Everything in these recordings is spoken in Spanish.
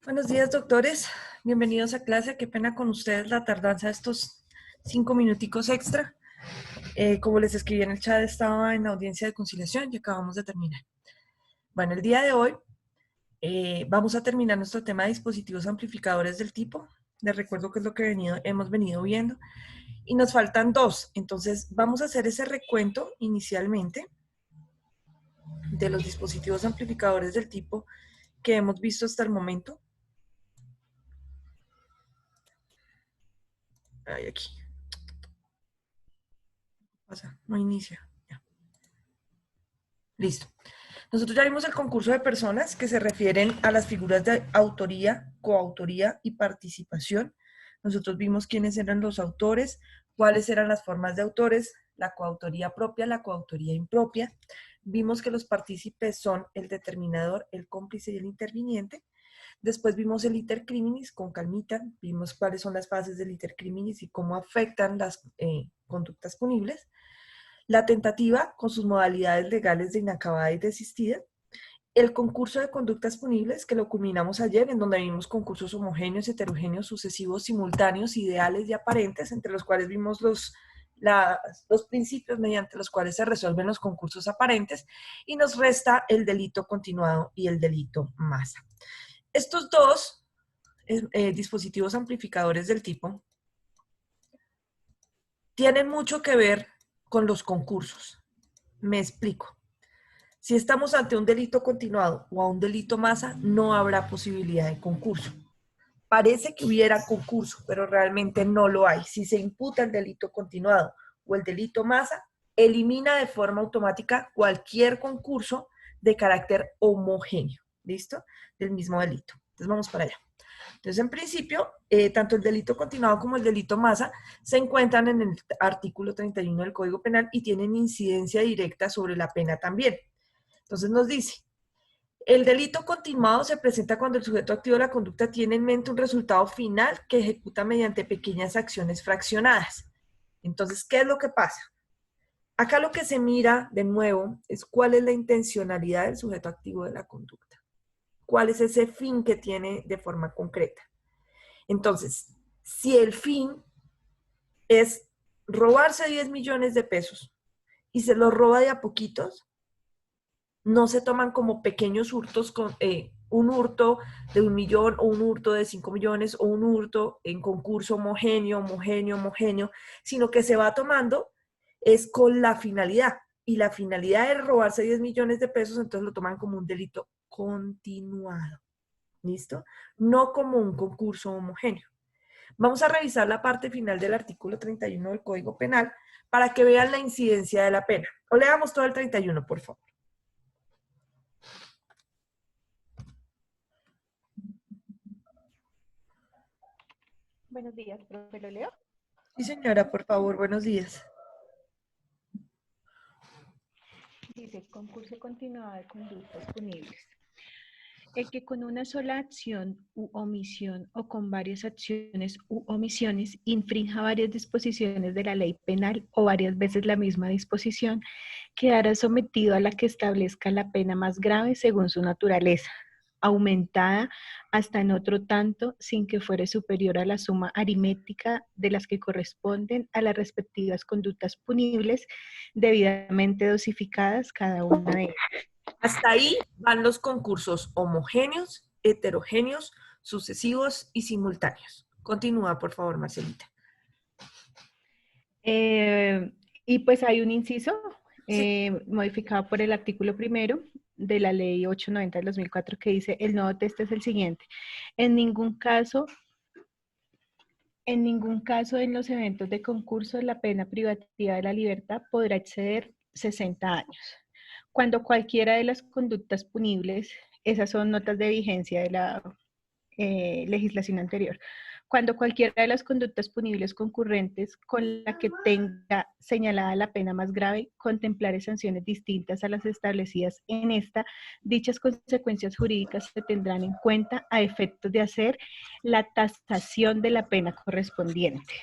Buenos días, doctores. Bienvenidos a clase. Qué pena con ustedes la tardanza de estos 5 minuticos extra. Como les escribí en el chat, estaba en audiencia de conciliación y acabamos de terminar. Bueno, el día de hoy vamos a terminar nuestro tema de dispositivos amplificadores del tipo. Les recuerdo que es lo que hemos venido viendo. Y nos faltan dos. Entonces, vamos a hacer ese recuento inicialmente de los dispositivos amplificadores del tipo que hemos visto hasta el momento. Ay, aquí. Pasa, no inicia. Ya. Listo. Nosotros ya vimos el concurso de personas que se refieren a las figuras de autoría, coautoría y participación. Nosotros vimos quiénes eran los autores, cuáles eran las formas de autores, la coautoría propia, la coautoría impropia. Vimos que los partícipes son el determinador, el cómplice y el interviniente. Después vimos el iter criminis con calmita, vimos cuáles son las fases del iter criminis y cómo afectan las conductas punibles. La tentativa con sus modalidades legales de inacabada y desistida. El concurso de conductas punibles, que lo culminamos ayer, en donde vimos concursos homogéneos, heterogéneos, sucesivos, simultáneos, ideales y aparentes, entre los cuales vimos los principios mediante los cuales se resuelven los concursos aparentes, y nos resta el delito continuado y el delito masa. Estos dos dispositivos amplificadores del tipo tienen mucho que ver con los concursos. Me explico. Si estamos ante un delito continuado o a un delito masa, no habrá posibilidad de concurso. Parece que hubiera concurso, pero realmente no lo hay. Si se imputa el delito continuado o el delito masa, elimina de forma automática cualquier concurso de carácter homogéneo, ¿listo? Del mismo delito. Entonces vamos para allá. Entonces, en principio, tanto el delito continuado como el delito masa se encuentran en el artículo 31 del Código Penal y tienen incidencia directa sobre la pena también. Entonces nos dice, el delito continuado se presenta cuando el sujeto activo de la conducta tiene en mente un resultado final que ejecuta mediante pequeñas acciones fraccionadas. Entonces, ¿qué es lo que pasa? Acá lo que se mira de nuevo es cuál es la intencionalidad del sujeto activo de la conducta. ¿Cuál es ese fin que tiene de forma concreta? Entonces, si el fin es robarse 10 millones de pesos y se los roba de a poquitos, no se toman como pequeños hurtos, con un hurto de 1 millón o un hurto de 5 millones o un hurto en concurso homogéneo, sino que se va tomando es con la finalidad. Y la finalidad es robarse 10 millones de pesos, entonces lo toman como un delito continuado. ¿Listo? No como un concurso homogéneo. Vamos a revisar la parte final del artículo 31 del Código Penal para que vean la incidencia de la pena. O leamos todo el 31, por favor. Buenos días, profe, ¿lo leo? Sí, señora, por favor, buenos días. Dice, concurso continuado de conductas punibles. El que con una sola acción u omisión o con varias acciones u omisiones infrinja varias disposiciones de la ley penal o varias veces la misma disposición, quedará sometido a la que establezca la pena más grave según su naturaleza, aumentada hasta en otro tanto sin que fuere superior a la suma aritmética de las que corresponden a las respectivas conductas punibles debidamente dosificadas cada una de ellas. Hasta ahí van los concursos homogéneos, heterogéneos, sucesivos y simultáneos. Continúa, por favor, Marcelita. Y pues hay un inciso Sí. modificado por el artículo 1 de la ley 890 del 2004 que dice, el nuevo texto es el siguiente. En ningún caso en los eventos de concurso la pena privativa de la libertad podrá exceder 60 años. Cuando cualquiera de las conductas punibles, esas son notas de vigencia de la legislación anterior, cuando cualquiera de las conductas punibles concurrentes con la que tenga señalada la pena más grave contemplare sanciones distintas a las establecidas en esta, dichas consecuencias jurídicas se tendrán en cuenta a efectos de hacer la tasación de la pena correspondiente.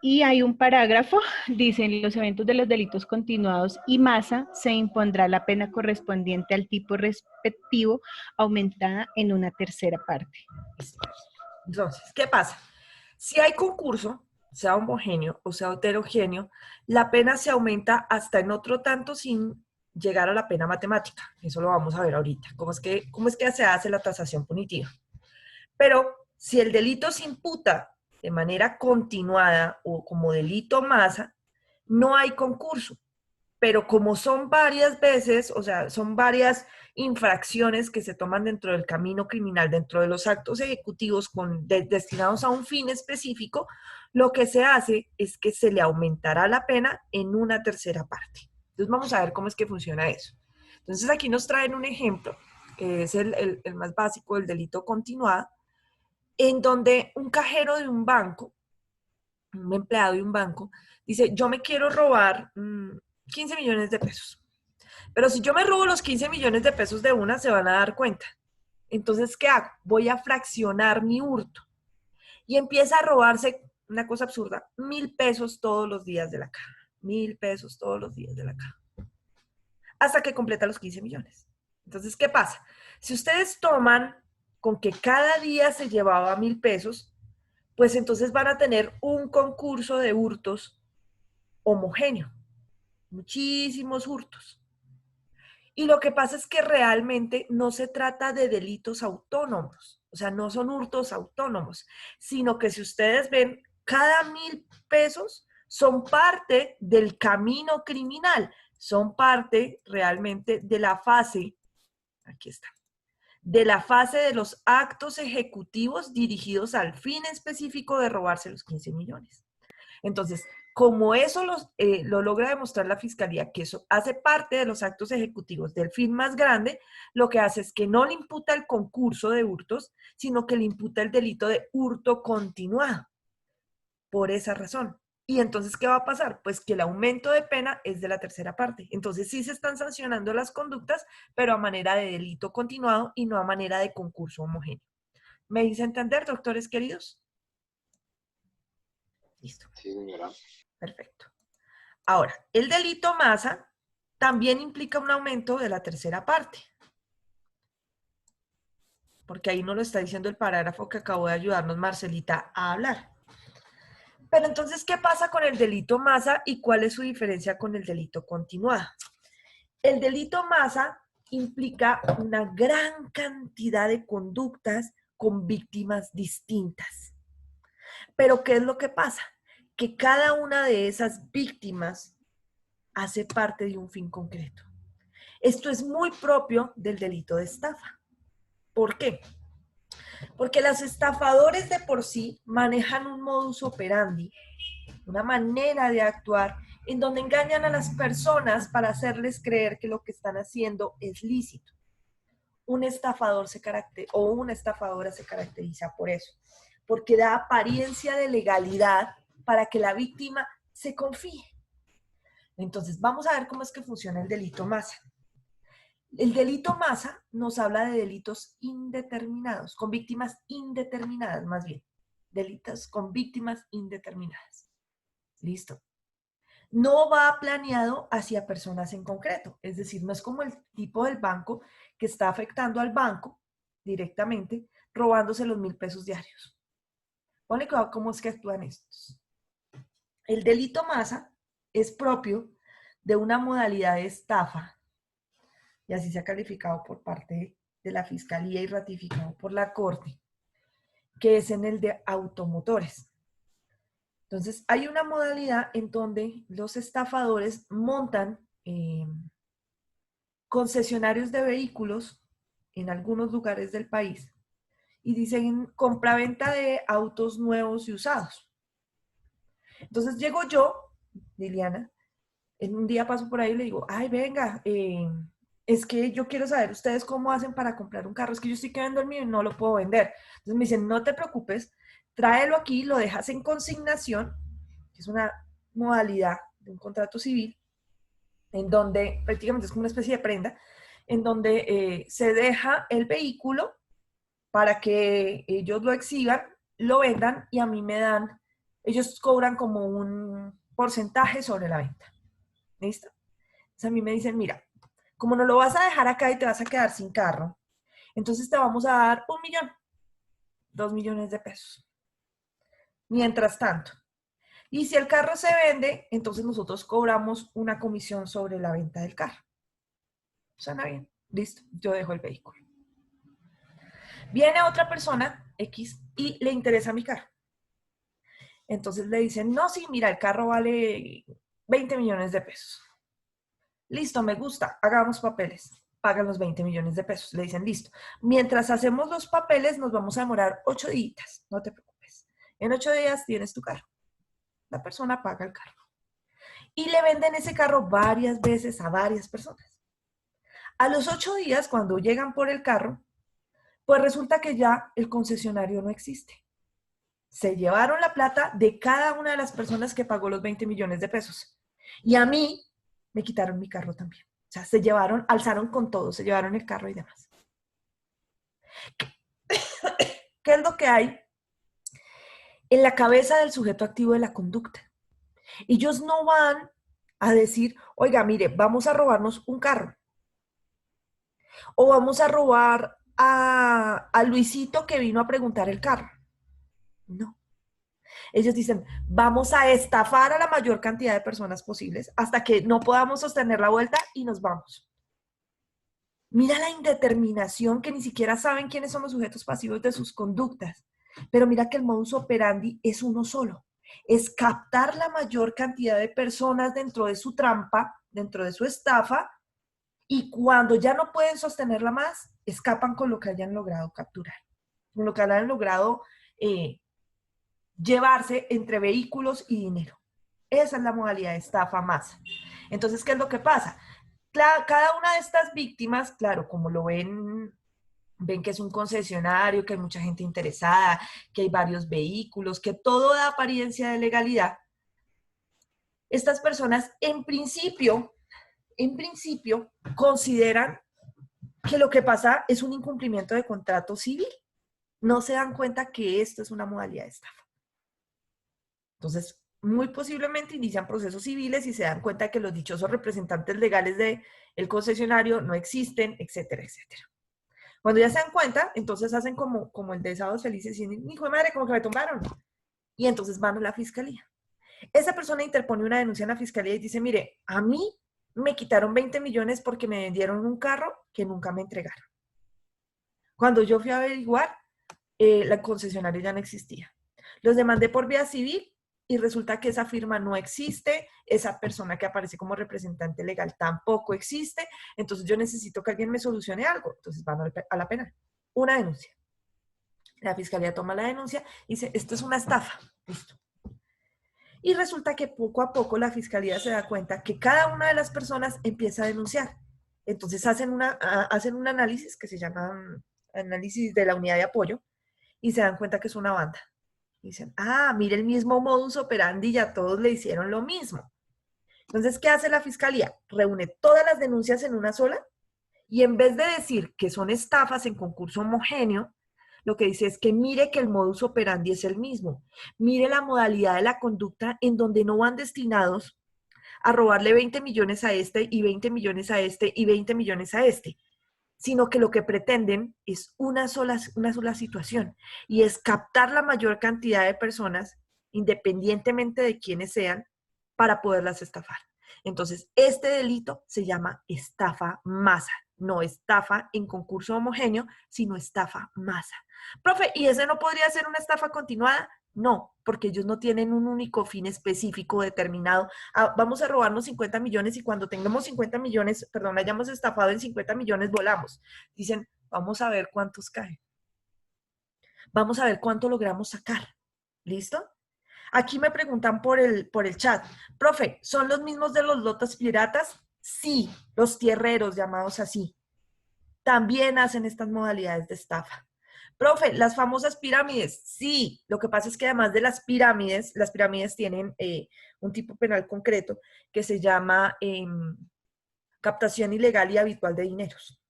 Y hay un parágrafo, dice, en los eventos de los delitos continuados y masa se impondrá la pena correspondiente al tipo respectivo, aumentada en una tercera parte. Entonces, ¿qué pasa? Si hay concurso, sea homogéneo o sea heterogéneo, la pena se aumenta hasta en otro tanto sin llegar a la pena matemática. Eso lo vamos a ver ahorita. ¿Cómo es que se hace la tasación punitiva? Pero si el delito se imputa de manera continuada o como delito masa, no hay concurso. Pero como son varias veces, o sea, son varias infracciones que se toman dentro del camino criminal, dentro de los actos ejecutivos destinados a un fin específico, lo que se hace es que se le aumentará la pena en una tercera parte. Entonces vamos a ver cómo es que funciona eso. Entonces aquí nos traen un ejemplo, que es el más básico, el delito continuado, en donde un cajero de un banco, un empleado de un banco, dice, yo me quiero robar 15 millones de pesos. Pero si yo me robo los 15 millones de pesos de una, se van a dar cuenta. Entonces, ¿qué hago? Voy a fraccionar mi hurto. Y empieza a robarse, una cosa absurda, 1.000 pesos todos los días de la caja. 1.000 pesos todos los días de la caja. Hasta que completa los 15 millones. Entonces, ¿qué pasa? Si ustedes toman con que cada día se llevaba 1.000 pesos, pues entonces van a tener un concurso de hurtos homogéneo. Muchísimos hurtos. Y lo que pasa es que realmente no se trata de delitos autónomos, o sea, no son hurtos autónomos, sino que si ustedes ven, cada 1.000 pesos son parte del camino criminal, son parte realmente de la fase, aquí está, de la fase de los actos ejecutivos dirigidos al fin específico de robarse los 15 millones. Entonces, como eso lo logra demostrar la Fiscalía, que eso hace parte de los actos ejecutivos del fin más grande, lo que hace es que no le imputa el concurso de hurtos, sino que le imputa el delito de hurto continuado, por esa razón. Y entonces, ¿qué va a pasar? Pues que el aumento de pena es de la tercera parte. Entonces, sí se están sancionando las conductas, pero a manera de delito continuado y no a manera de concurso homogéneo. ¿Me dice entender, doctores queridos? Listo. Sí, señora. Perfecto. Ahora, el delito masa también implica un aumento de la tercera parte. Porque ahí no lo está diciendo el parágrafo que acabó de ayudarnos Marcelita a hablar. Pero entonces, ¿qué pasa con el delito masa y cuál es su diferencia con el delito continuado? El delito masa implica una gran cantidad de conductas con víctimas distintas. Pero ¿qué es lo que pasa? Que cada una de esas víctimas hace parte de un fin concreto. Esto es muy propio del delito de estafa. ¿Por qué? Porque los estafadores de por sí manejan un modus operandi, una manera de actuar en donde engañan a las personas para hacerles creer que lo que están haciendo es lícito. Un estafador o una estafadora se caracteriza por eso, porque da apariencia de legalidad para que la víctima se confíe. Entonces, vamos a ver cómo es que funciona el delito masa. El delito masa nos habla de delitos indeterminados, con víctimas indeterminadas más bien. Delitos con víctimas indeterminadas. Listo. No va planeado hacia personas en concreto. Es decir, no es como el tipo del banco que está afectando al banco directamente, robándose los 1.000 pesos diarios. Ponle cuidado cómo es que actúan estos. El delito masa es propio de una modalidad de estafa, y así se ha calificado por parte de la Fiscalía y ratificado por la Corte, que es en el de automotores. Entonces, hay una modalidad en donde los estafadores montan concesionarios de vehículos en algunos lugares del país y dicen compraventa de autos nuevos y usados. Entonces, llego yo, Liliana, en un día paso por ahí y le digo, ay, venga, es que yo quiero saber ustedes cómo hacen para comprar un carro, es que yo estoy quedando el mío y no lo puedo vender. Entonces me dicen, no te preocupes, tráelo aquí, lo dejas en consignación, que es una modalidad de un contrato civil, en donde prácticamente es como una especie de prenda, en donde se deja el vehículo para que ellos lo exhiban, lo vendan y a mí me dan ellos cobran como un porcentaje sobre la venta. ¿Listo? Entonces a mí me dicen, mira, como no lo vas a dejar acá y te vas a quedar sin carro, entonces te vamos a dar 1.000.000, 2.000.000 de pesos. Mientras tanto, y si el carro se vende, entonces nosotros cobramos una comisión sobre la venta del carro. ¿Suena bien? Listo, yo dejo el vehículo. Viene otra persona, X, y le interesa mi carro. Entonces le dicen, no, sí, mira, el carro vale 20 millones de pesos. Listo, me gusta, hagamos papeles. Pagan los 20 millones de pesos. Le dicen, listo. Mientras hacemos los papeles, nos vamos a demorar 8 días. No te preocupes. En 8 días tienes tu carro. La persona paga el carro. Y le venden ese carro varias veces a varias personas. A los 8 días, cuando llegan por el carro, pues resulta que ya el concesionario no existe. Se llevaron la plata de cada una de las personas que pagó los 20 millones de pesos. Y a mí me quitaron mi carro también. O sea, se llevaron, alzaron con todo, se llevaron el carro y demás. ¿Qué es lo que hay en la cabeza del sujeto activo de la conducta? Ellos no van a decir, oiga, mire, vamos a robarnos un carro. O vamos a robar a Luisito que vino a preguntar el carro. No. Ellos dicen, vamos a estafar a la mayor cantidad de personas posibles hasta que no podamos sostener la vuelta y nos vamos. Mira la indeterminación, que ni siquiera saben quiénes son los sujetos pasivos de sus conductas. Pero mira que el modus operandi es uno solo. Es captar la mayor cantidad de personas dentro de su trampa, dentro de su estafa, y cuando ya no pueden sostenerla más, escapan con lo que hayan logrado capturar, con lo que hayan logrado llevarse entre vehículos y dinero. Esa es la modalidad de estafa masa. Entonces, ¿qué es lo que pasa? Cada una de estas víctimas, claro, como lo ven que es un concesionario, que hay mucha gente interesada, que hay varios vehículos, que todo da apariencia de legalidad. Estas personas, en principio, consideran que lo que pasa es un incumplimiento de contrato civil. No se dan cuenta que esto es una modalidad de estafa. Entonces, muy posiblemente inician procesos civiles y se dan cuenta que los dichosos representantes legales del concesionario no existen, etcétera, etcétera. Cuando ya se dan cuenta, entonces hacen como el de Sábados Felices y dicen, hijo de madre, como que me tumbaron. Y entonces van a la fiscalía. Esa persona interpone una denuncia en la fiscalía y dice, mire, a mí me quitaron 20 millones porque me vendieron un carro que nunca me entregaron. Cuando yo fui a averiguar, la concesionaria ya no existía. Los demandé por vía civil y resulta que esa firma no existe, esa persona que aparece como representante legal tampoco existe, entonces yo necesito que alguien me solucione algo. Entonces van a la penal. Una denuncia. La fiscalía toma la denuncia y dice, esto es una estafa. Listo. Y resulta que poco a poco la fiscalía se da cuenta que cada una de las personas empieza a denunciar. Entonces hacen un análisis que se llama análisis de la unidad de apoyo y se dan cuenta que es una banda. Dicen, mire el mismo modus operandi y a todos le hicieron lo mismo. Entonces, ¿qué hace la fiscalía? Reúne todas las denuncias en una sola y en vez de decir que son estafas en concurso homogéneo, lo que dice es que mire que el modus operandi es el mismo. Mire la modalidad de la conducta en donde no van destinados a robarle 20 millones a este y 20 millones a este y 20 millones a este, sino que lo que pretenden es una sola situación y es captar la mayor cantidad de personas, independientemente de quiénes sean, para poderlas estafar. Entonces, este delito se llama estafa masa, no estafa en concurso homogéneo, sino estafa masa. Profe, ¿y ese no podría ser una estafa continuada? No, porque ellos no tienen un único fin específico determinado. Vamos a robarnos 50 millones y cuando tengamos 50 millones, perdón, hayamos estafado en 50 millones, volamos. Dicen, vamos a ver cuántos caen. Vamos a ver cuánto logramos sacar. ¿Listo? Aquí me preguntan por el chat, profe, ¿son los mismos de los lotos piratas? Sí, los tierreros llamados así. También hacen estas modalidades de estafa. Profe, las famosas pirámides, sí. Lo que pasa es que además de las pirámides tienen un tipo penal concreto que se llama captación ilegal y habitual de dineros.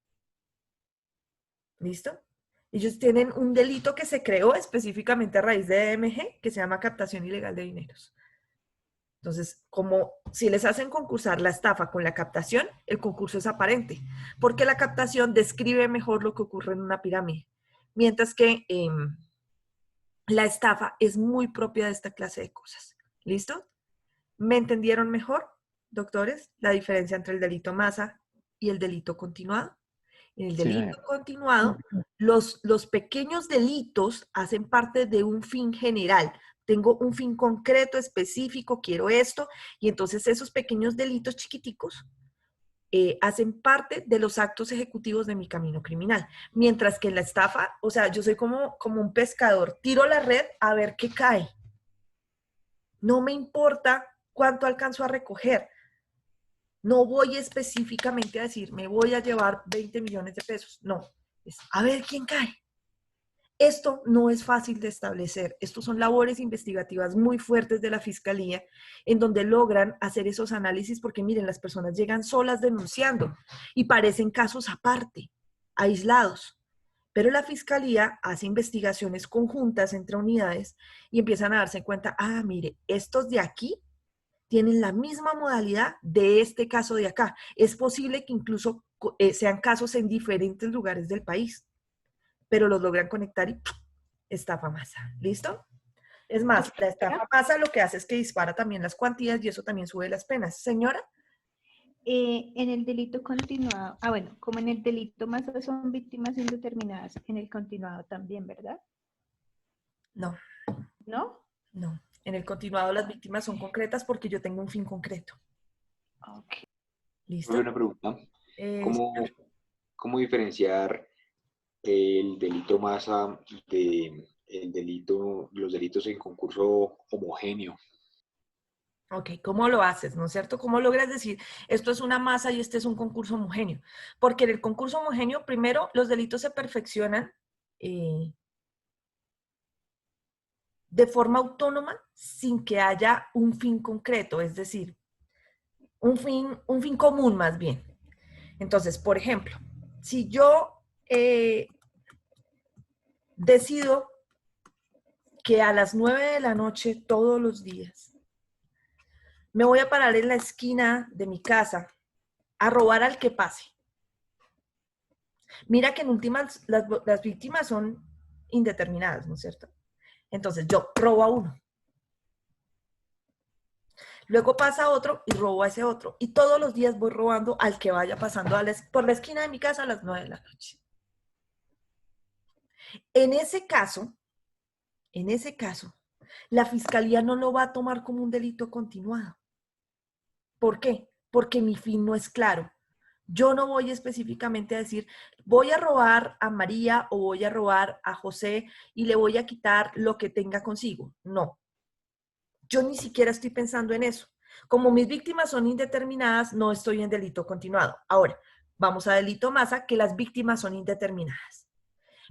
¿Listo? Ellos tienen un delito que se creó específicamente a raíz de DMG, que se llama captación ilegal de dineros. Entonces, como si les hacen concursar la estafa con la captación, el concurso es aparente, porque la captación describe mejor lo que ocurre en una pirámide, mientras que la estafa es muy propia de esta clase de cosas. ¿Listo? ¿Me entendieron mejor, doctores, la diferencia entre el delito masa y el delito continuado? En el Sí, delito señor. continuado, los pequeños delitos hacen parte de un fin general. Tengo un fin concreto, específico, quiero esto, y entonces esos pequeños delitos chiquiticos hacen parte de los actos ejecutivos de mi camino criminal. Mientras que en la estafa, o sea, yo soy como un pescador, tiro la red a ver qué cae. No me importa cuánto alcanzo a recoger. No voy específicamente a decir, me voy a llevar 20 millones de pesos. No, es a ver quién cae. Esto no es fácil de establecer. Estos son labores investigativas muy fuertes de la fiscalía en donde logran hacer esos análisis porque miren, las personas llegan solas denunciando y parecen casos aparte, aislados. Pero la fiscalía hace investigaciones conjuntas entre unidades y empiezan a darse cuenta, ah, mire, estos de aquí tienen la misma modalidad de este caso de acá. Es posible que incluso sean casos en diferentes lugares del país, pero los logran conectar y estafa masa. ¿Listo? Es más, la estafa masa lo que hace es que dispara también las cuantías y eso también sube las penas. Señora. En el delito continuado, bueno, como en el delito más son víctimas indeterminadas, en el continuado también, ¿verdad? No. ¿No? No. En el continuado las víctimas son concretas porque yo tengo un fin concreto. Ok. ¿Listo? Una pregunta. ¿Cómo diferenciar el delito masa de los delitos en concurso homogéneo? Ok, ¿cómo lo haces? ¿No es cierto? ¿Cómo logras decir, esto es una masa y este es un concurso homogéneo? Porque en el concurso homogéneo, primero, los delitos se perfeccionan de forma autónoma sin que haya un fin concreto, es decir, un fin común más bien. Entonces, por ejemplo, si yo decido que a las 9 de la noche todos los días me voy a parar en la esquina de mi casa a robar al que pase. Mira que en últimas las víctimas son indeterminadas, ¿no es cierto? Entonces yo robo a uno. Luego pasa otro y robo a ese otro. Y todos los días voy robando al que vaya pasando por la esquina de mi casa a las 9 de la noche. En ese caso, la fiscalía no lo va a tomar como un delito continuado. ¿Por qué? Porque mi fin no es claro. Yo no voy específicamente a decir, voy a robar a María o voy a robar a José y le voy a quitar lo que tenga consigo. No. Yo ni siquiera estoy pensando en eso. Como mis víctimas son indeterminadas, no estoy en delito continuado. Ahora, vamos a delito masa, que las víctimas son indeterminadas.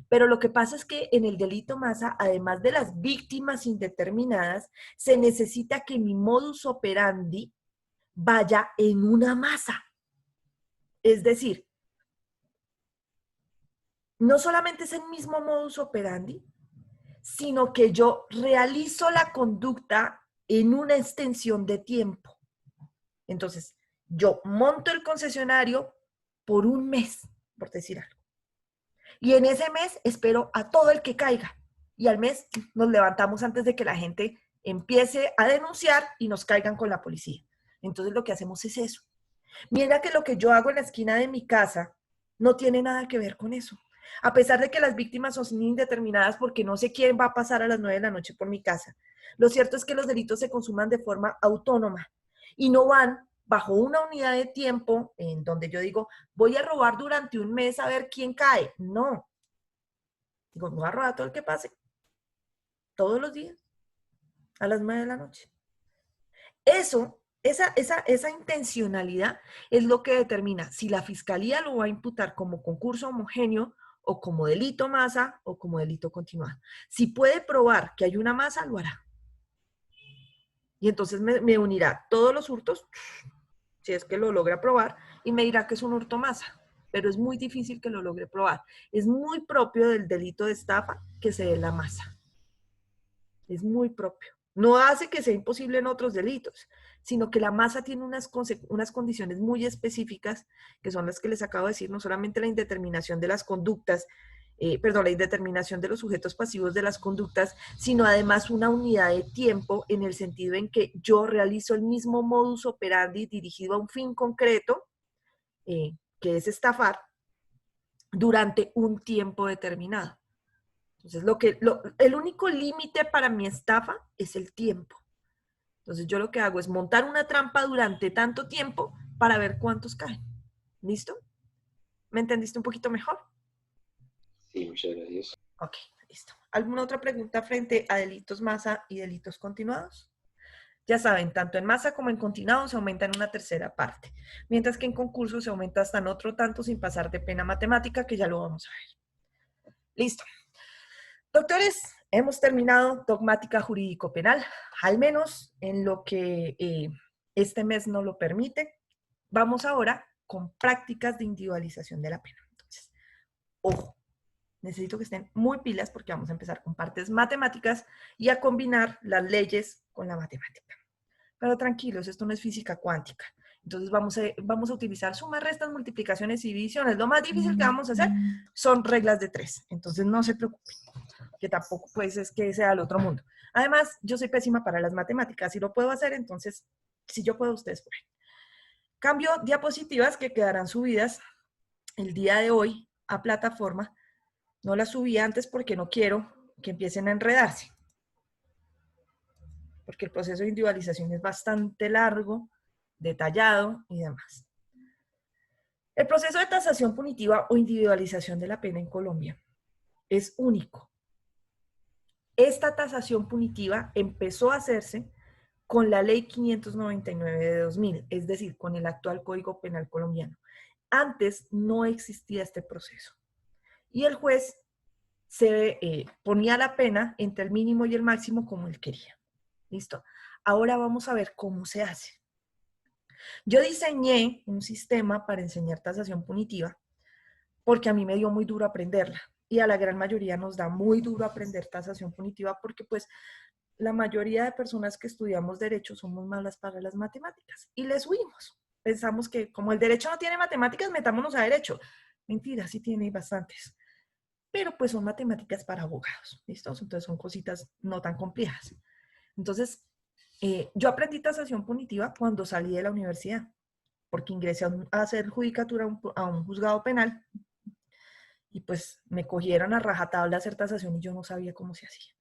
Pero lo que pasa es que en el delito masa, además de las víctimas indeterminadas, se necesita que mi modus operandi vaya en una masa. Es decir, no solamente es el mismo modus operandi, sino que yo realizo la conducta en una extensión de tiempo. Entonces, yo monto el concesionario por un mes, por decir algo. Y en ese mes espero a todo el que caiga. Y al mes nos levantamos antes de que la gente empiece a denunciar y nos caigan con la policía. Entonces lo que hacemos es eso. Mira que lo que yo hago en la esquina de mi casa no tiene nada que ver con eso. A pesar de que las víctimas son indeterminadas porque no sé quién va a pasar a las 9 de la noche por mi casa. Lo cierto es que los delitos se consuman de forma autónoma y no van bajo una unidad de tiempo en donde yo digo, voy a robar durante un mes a ver quién cae. No. Digo, voy a robar todo el que pase. Todos los días. A las 9 de la noche. Esa intencionalidad es lo que determina si la fiscalía lo va a imputar como concurso homogéneo o como delito masa o como delito continuado. Si puede probar que hay una masa, lo hará. Y entonces me unirá todos los hurtos, si es que lo logra probar, y me dirá que es un hurto masa. pero es muy difícil que lo logre probar. Es muy propio del delito de estafa que se dé la masa. Es muy propio. No hace que sea imposible en otros delitos, sino que la masa tiene unas condiciones muy específicas, que son las que les acabo de decir, no solamente la indeterminación de las conductas, la indeterminación de los sujetos pasivos de las conductas, sino además una unidad de tiempo en el sentido en que yo realizo el mismo modus operandi dirigido a un fin concreto, que es estafar, durante un tiempo determinado. Entonces, el único límite para mi estafa es el tiempo. Entonces, yo lo que hago es montar una trampa durante tanto tiempo para ver cuántos caen. ¿Listo? ¿Me entendiste un poquito mejor? Sí, muchas gracias. Ok, listo. ¿Alguna otra pregunta frente a delitos masa y delitos continuados? Ya saben, tanto en masa como en continuado se aumenta en una tercera parte, mientras que en concurso se aumenta hasta en otro tanto sin pasar de pena matemática, que ya lo vamos a ver. Listo. Doctores, hemos terminado dogmática jurídico-penal, al menos en lo que este mes no lo permite. Vamos ahora con prácticas de individualización de la pena. Entonces, ojo, necesito que estén muy pilas porque vamos a empezar con partes matemáticas y a combinar las leyes con la matemática. Pero tranquilos, esto no es física cuántica. Entonces vamos a utilizar sumas, restas, multiplicaciones y divisiones. Lo más difícil que vamos a hacer son reglas de 3. Entonces no se preocupen, que tampoco pues es que sea el otro mundo. Además, yo soy pésima para las matemáticas y lo puedo hacer, entonces si yo puedo, ustedes pueden. Cambio diapositivas que quedarán subidas el día de hoy a plataforma. No las subí antes porque no quiero que empiecen a enredarse, porque el proceso de individualización es bastante largo, detallado y demás. El proceso de tasación punitiva o individualización de la pena en Colombia es único. Esta tasación punitiva empezó a hacerse con la Ley 599 de 2000, es decir, con el actual Código Penal colombiano. Antes no existía este proceso. Y el juez se ponía la pena entre el mínimo y el máximo como él quería. ¿Listo? Ahora vamos a ver cómo se hace. Yo diseñé un sistema para enseñar tasación punitiva porque a mí me dio muy duro aprenderla y a la gran mayoría nos da muy duro aprender tasación punitiva porque pues la mayoría de personas que estudiamos derecho somos malas para las matemáticas y les huimos. Pensamos que como el derecho no tiene matemáticas, metámonos a derecho. Mentira, sí tiene bastantes. Pero pues son matemáticas para abogados, ¿listo? Entonces son cositas no tan complejas. Entonces, yo aprendí tasación punitiva cuando salí de la universidad, porque ingresé a hacer judicatura a un juzgado penal y pues me cogieron a rajatabla a hacer tasación y yo no sabía cómo se hacía.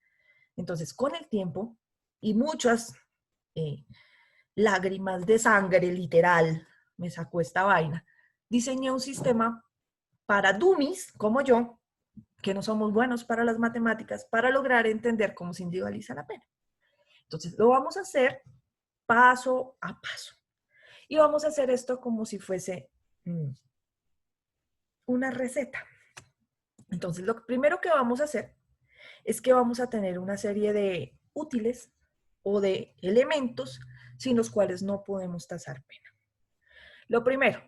Entonces, con el tiempo y muchas lágrimas de sangre, literal, me sacó esta vaina, diseñé un sistema para dummies como yo, que no somos buenos para las matemáticas, para lograr entender cómo se individualiza la pena. Entonces, lo vamos a hacer paso a paso. Y vamos a hacer esto como si fuese una receta. Entonces, lo primero que vamos a hacer es que vamos a tener una serie de útiles o de elementos sin los cuales no podemos tasar pena. Lo primero,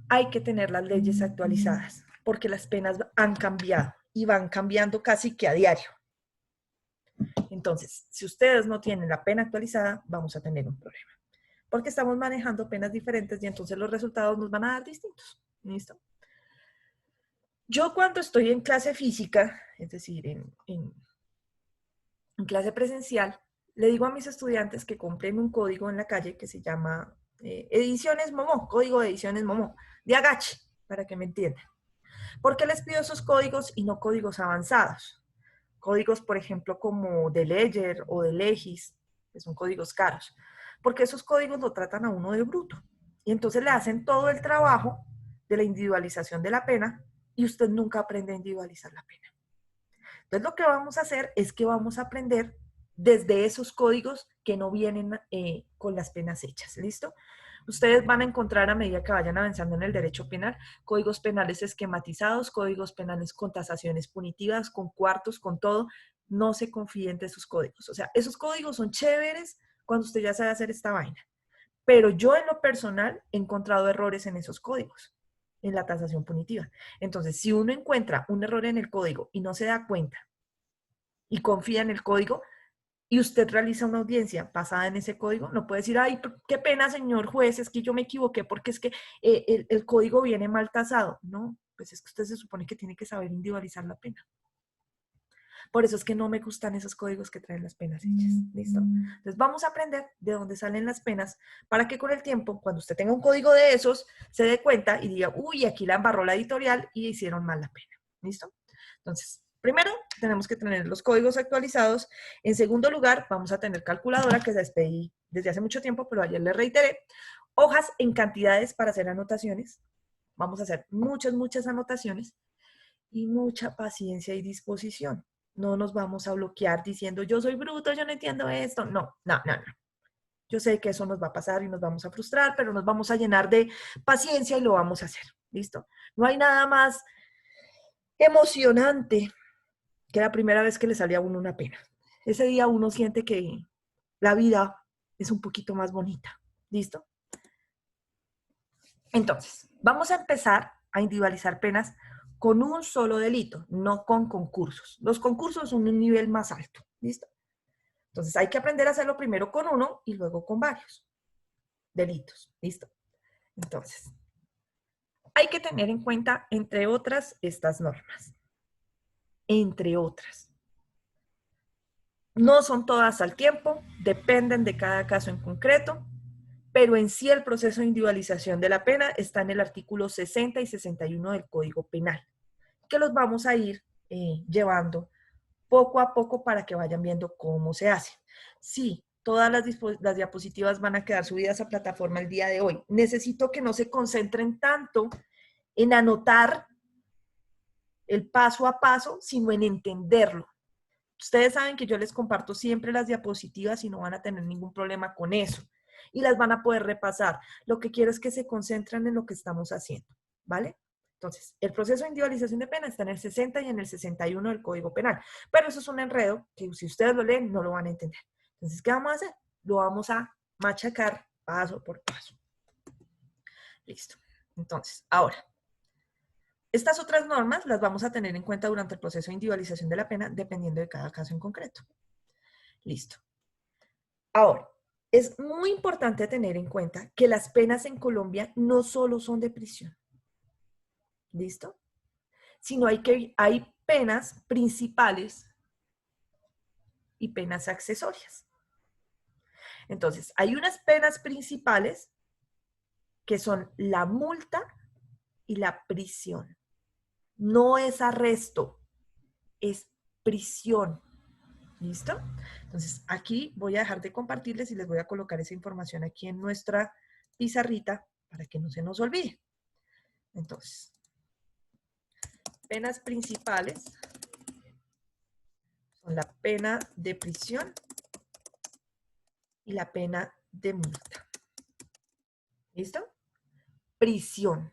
hay que tener las leyes actualizadas, porque las penas han cambiado y van cambiando casi que a diario. Entonces, si ustedes no tienen la pena actualizada, vamos a tener un problema, porque estamos manejando penas diferentes y entonces los resultados nos van a dar distintos. ¿Listo? Yo cuando estoy en clase física, es decir, en clase presencial, le digo a mis estudiantes que compren un código en la calle que se llama Ediciones Momo, código de Ediciones Momo, de Agache, para que me entiendan. ¿Por qué les pido esos códigos y no códigos avanzados? Códigos, por ejemplo, como de Ledger o de Legis, que son códigos caros, porque esos códigos lo tratan a uno de bruto. Y entonces le hacen todo el trabajo de la individualización de la pena y usted nunca aprende a individualizar la pena. Entonces lo que vamos a hacer es que vamos a aprender desde esos códigos que no vienen con las penas hechas, ¿listo? Ustedes van a encontrar a medida que vayan avanzando en el derecho penal, códigos penales esquematizados, códigos penales con tasaciones punitivas, con cuartos, con todo. No se confíen de esos códigos. O sea, esos códigos son chéveres cuando usted ya sabe hacer esta vaina. Pero yo en lo personal he encontrado errores en esos códigos. en la tasación punitiva. Entonces, si uno encuentra un error en el código y no se da cuenta y confía en el código, y usted realiza una audiencia basada en ese código, no puede decir, ay, qué pena, señor juez, es que yo me equivoqué porque es que el código viene mal tasado. No, pues es que usted se supone que tiene que saber individualizar la pena. Por eso es que no me gustan esos códigos que traen las penas hechas. ¿Listo? Entonces vamos a aprender de dónde salen las penas para que con el tiempo, cuando usted tenga un código de esos, se dé cuenta y diga, uy, aquí la embarró la editorial y hicieron mal la pena. ¿Listo? Entonces, primero tenemos que tener los códigos actualizados. En segundo lugar, vamos a tener calculadora, que se despedí desde hace mucho tiempo, pero ayer le reiteré. Hojas en cantidades para hacer anotaciones. Vamos a hacer muchas anotaciones y mucha paciencia y disposición. No nos vamos a bloquear diciendo, yo soy bruto, yo no entiendo esto. No. Yo sé que eso nos va a pasar y nos vamos a frustrar, pero nos vamos a llenar de paciencia y lo vamos a hacer. ¿Listo? No hay nada más emocionante que la primera vez que le sale a uno una pena. Ese día uno siente que la vida es un poquito más bonita. ¿Listo? Entonces, vamos a empezar a individualizar penas con un solo delito, no con concursos. Los concursos son un nivel más alto. ¿Listo? Entonces, hay que aprender a hacerlo primero con uno y luego con varios delitos. ¿Listo? Entonces, hay que tener en cuenta, entre otras, estas normas. Entre otras. No son todas al tiempo, dependen de cada caso en concreto, pero en sí el proceso de individualización de la pena está en el artículo 60 y 61 del Código Penal, que los vamos a ir llevando poco a poco para que vayan viendo cómo se hace. Sí, todas las diapositivas van a quedar subidas a plataforma el día de hoy. Necesito que no se concentren tanto en anotar el paso a paso, sino en entenderlo. Ustedes saben que yo les comparto siempre las diapositivas y no van a tener ningún problema con eso. Y las van a poder repasar. Lo que quiero es que se concentren en lo que estamos haciendo, ¿vale? Entonces, el proceso de individualización de pena está en el 60 y en el 61 del Código Penal. Pero eso es un enredo que si ustedes lo leen no lo van a entender. Entonces, ¿qué vamos a hacer? Lo vamos a machacar paso por paso. Listo. Entonces, ahora, estas otras normas las vamos a tener en cuenta durante el proceso de individualización de la pena, dependiendo de cada caso en concreto. Listo. Ahora, es muy importante tener en cuenta que las penas en Colombia no solo son de prisión. ¿Listo? Sino hay penas principales y penas accesorias. Entonces, hay unas penas principales que son la multa y la prisión. No es arresto, es prisión. ¿Listo? Entonces, aquí voy a dejar de compartirles y les voy a colocar esa información aquí en nuestra pizarrita para que no se nos olvide. Entonces, penas principales son la pena de prisión y la pena de multa. ¿Listo? Prisión.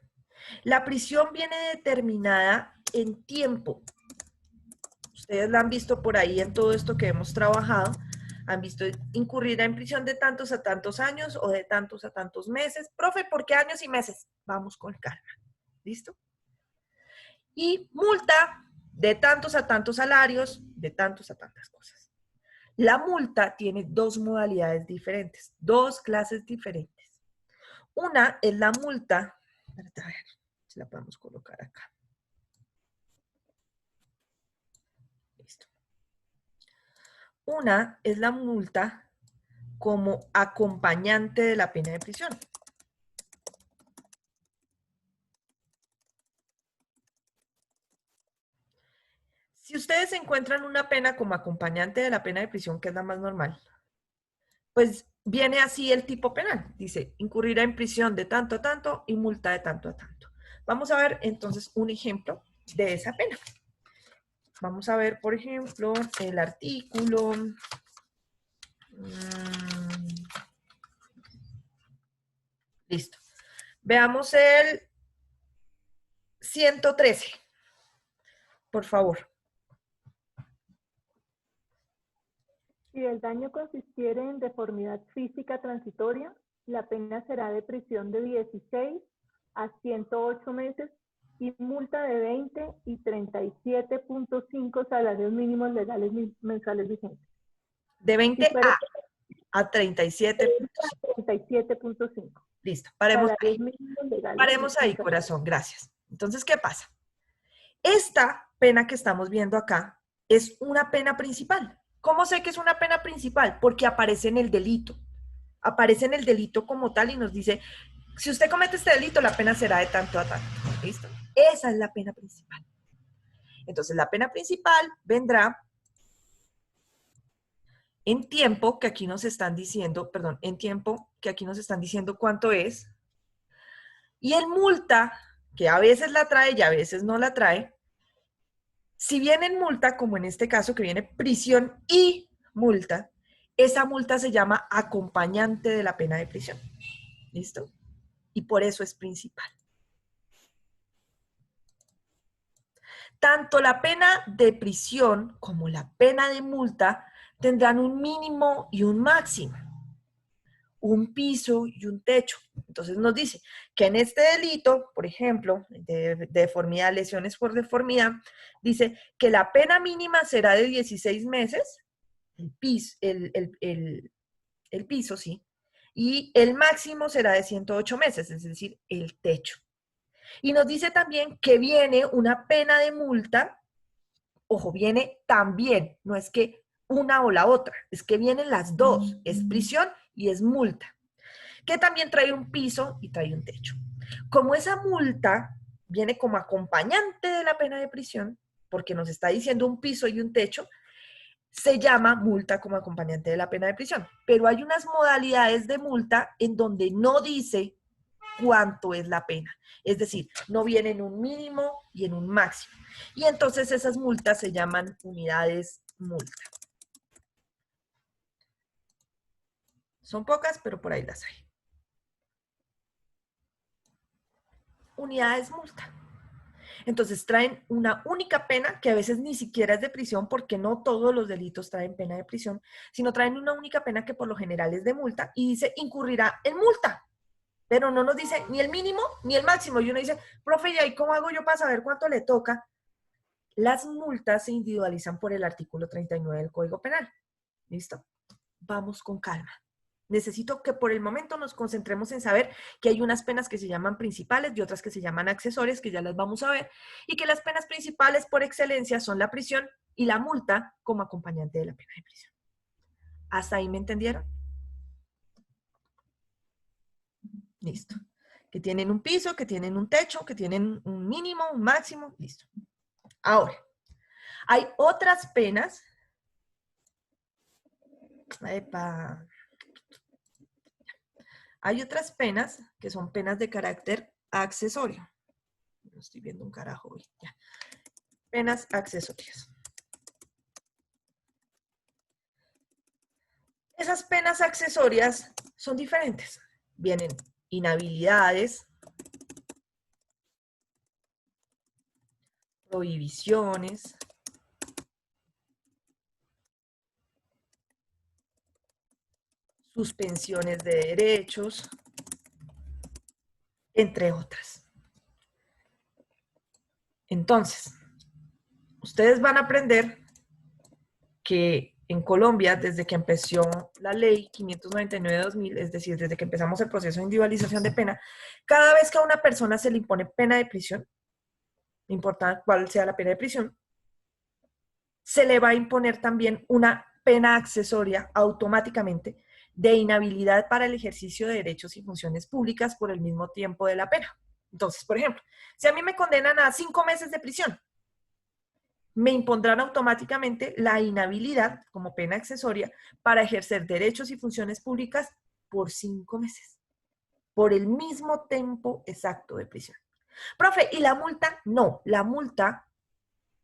La prisión viene determinada en tiempo. Ustedes la han visto por ahí en todo esto que hemos trabajado. Han visto incurrir en prisión de tantos a tantos años o de tantos a tantos meses. Profe, ¿por qué años y meses? Vamos con calma. ¿Listo? Y multa de tantos a tantos salarios, de tantos a tantas cosas. La multa tiene dos modalidades diferentes, dos clases diferentes. Una es la multa, espérate, a ver si la podemos colocar acá. Listo. Una es la multa como acompañante de la pena de prisión. Si ustedes encuentran una pena como acompañante de la pena de prisión, que es la más normal, pues viene así el tipo penal. Dice, incurrirá en prisión de tanto a tanto y multa de tanto a tanto. Vamos a ver entonces un ejemplo de esa pena. Vamos a ver, por ejemplo, el artículo. Listo. Veamos el 113. Por favor. Si el daño consistiere en deformidad física transitoria, la pena será de prisión de 16 a 108 meses y multa de 20 y 37.5 salarios mínimos legales mensuales vigentes. De 20 Pero a 37. 37.5. Listo, paremos ahí. Salarios mínimos legales Paremos ahí, mensuales. corazón, gracias. Entonces, ¿qué pasa? Esta pena que estamos viendo acá es una pena principal. ¿Cómo sé que es una pena principal? Porque aparece en el delito. Aparece en el delito como tal y nos dice, si usted comete este delito, la pena será de tanto a tanto. ¿Listo? Esa es la pena principal. Entonces, la pena principal vendrá en tiempo, que aquí nos están diciendo, perdón, en tiempo, que aquí nos están diciendo cuánto es. Y en multa, que a veces la trae y a veces no la trae. Si viene en multa, como en este caso que viene prisión y multa, esa multa se llama acompañante de la pena de prisión. ¿Listo? Y por eso es principal. Tanto la pena de prisión como la pena de multa tendrán un mínimo y un máximo, un piso y un techo. Entonces nos dice que en este delito, por ejemplo, de deformidad, lesiones por deformidad, dice que la pena mínima será de 16 meses, el piso, sí, y el máximo será de 108 meses, es decir, el techo. Y nos dice también que viene una pena de multa, ojo, viene también, no es que una o la otra, es que vienen las dos, es prisión y es multa, que también trae un piso y trae un techo. Como esa multa viene como acompañante de la pena de prisión, porque nos está diciendo un piso y un techo, se llama multa como acompañante de la pena de prisión. Pero hay unas modalidades de multa en donde no dice cuánto es la pena. Es decir, no viene en un mínimo y en un máximo. Y entonces esas multas se llaman unidades multa. Son pocas, pero por ahí las hay. Unidades multa. Entonces traen una única pena que a veces ni siquiera es de prisión porque no todos los delitos traen pena de prisión, sino traen una única pena que por lo general es de multa y dice incurrirá en multa, pero no nos dice ni el mínimo ni el máximo. Y uno dice, profe, ¿y ahí cómo hago yo para saber cuánto le toca? Las multas se individualizan por el artículo 39 del Código Penal. ¿Listo? Vamos con calma. Necesito que por el momento nos concentremos en saber que hay unas penas que se llaman principales y otras que se llaman accesorias, que ya las vamos a ver, y que las penas principales por excelencia son la prisión y la multa como acompañante de la pena de prisión. ¿Hasta ahí me entendieron? Listo. Que tienen un piso, que tienen un techo, que tienen un mínimo, un máximo, listo. Ahora, hay otras penas. Epa. Hay otras penas que son penas de carácter accesorio. No estoy viendo un carajo hoy. Ya. Penas accesorias. Esas penas accesorias son diferentes. Vienen inhabilidades, prohibiciones, suspensiones de derechos, entre otras. Entonces, ustedes van a aprender que en Colombia, desde que empezó la ley 599/2000, es decir, desde que empezamos el proceso de individualización de pena, cada vez que a una persona se le impone pena de prisión, no importa cuál sea la pena de prisión, se le va a imponer también una pena accesoria automáticamente de inhabilidad para el ejercicio de derechos y funciones públicas por el mismo tiempo de la pena. Entonces, por ejemplo, si a mí me condenan a 5 meses de prisión, me impondrán automáticamente la inhabilidad como pena accesoria para ejercer derechos y funciones públicas por 5 meses, por el mismo tiempo exacto de prisión. Profe, ¿y la multa? No, la multa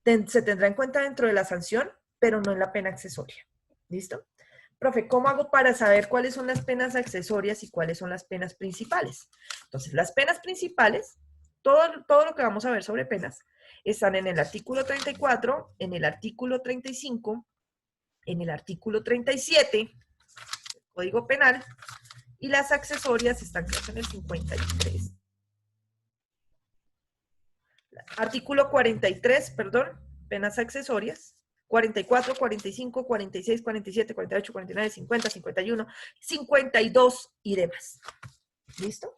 se tendrá en cuenta dentro de la sanción, pero no en la pena accesoria. ¿Listo? Profe, ¿cómo hago para saber cuáles son las penas accesorias y cuáles son las penas principales? Entonces, las penas principales, todo lo que vamos a ver sobre penas, están en el artículo 34, en el artículo 35, en el artículo 37, el Código Penal, y las accesorias están en el 53. Artículo 43, perdón, penas accesorias. 44, 45, 46, 47, 48, 49, 50, 51, 52 y demás. ¿Listo?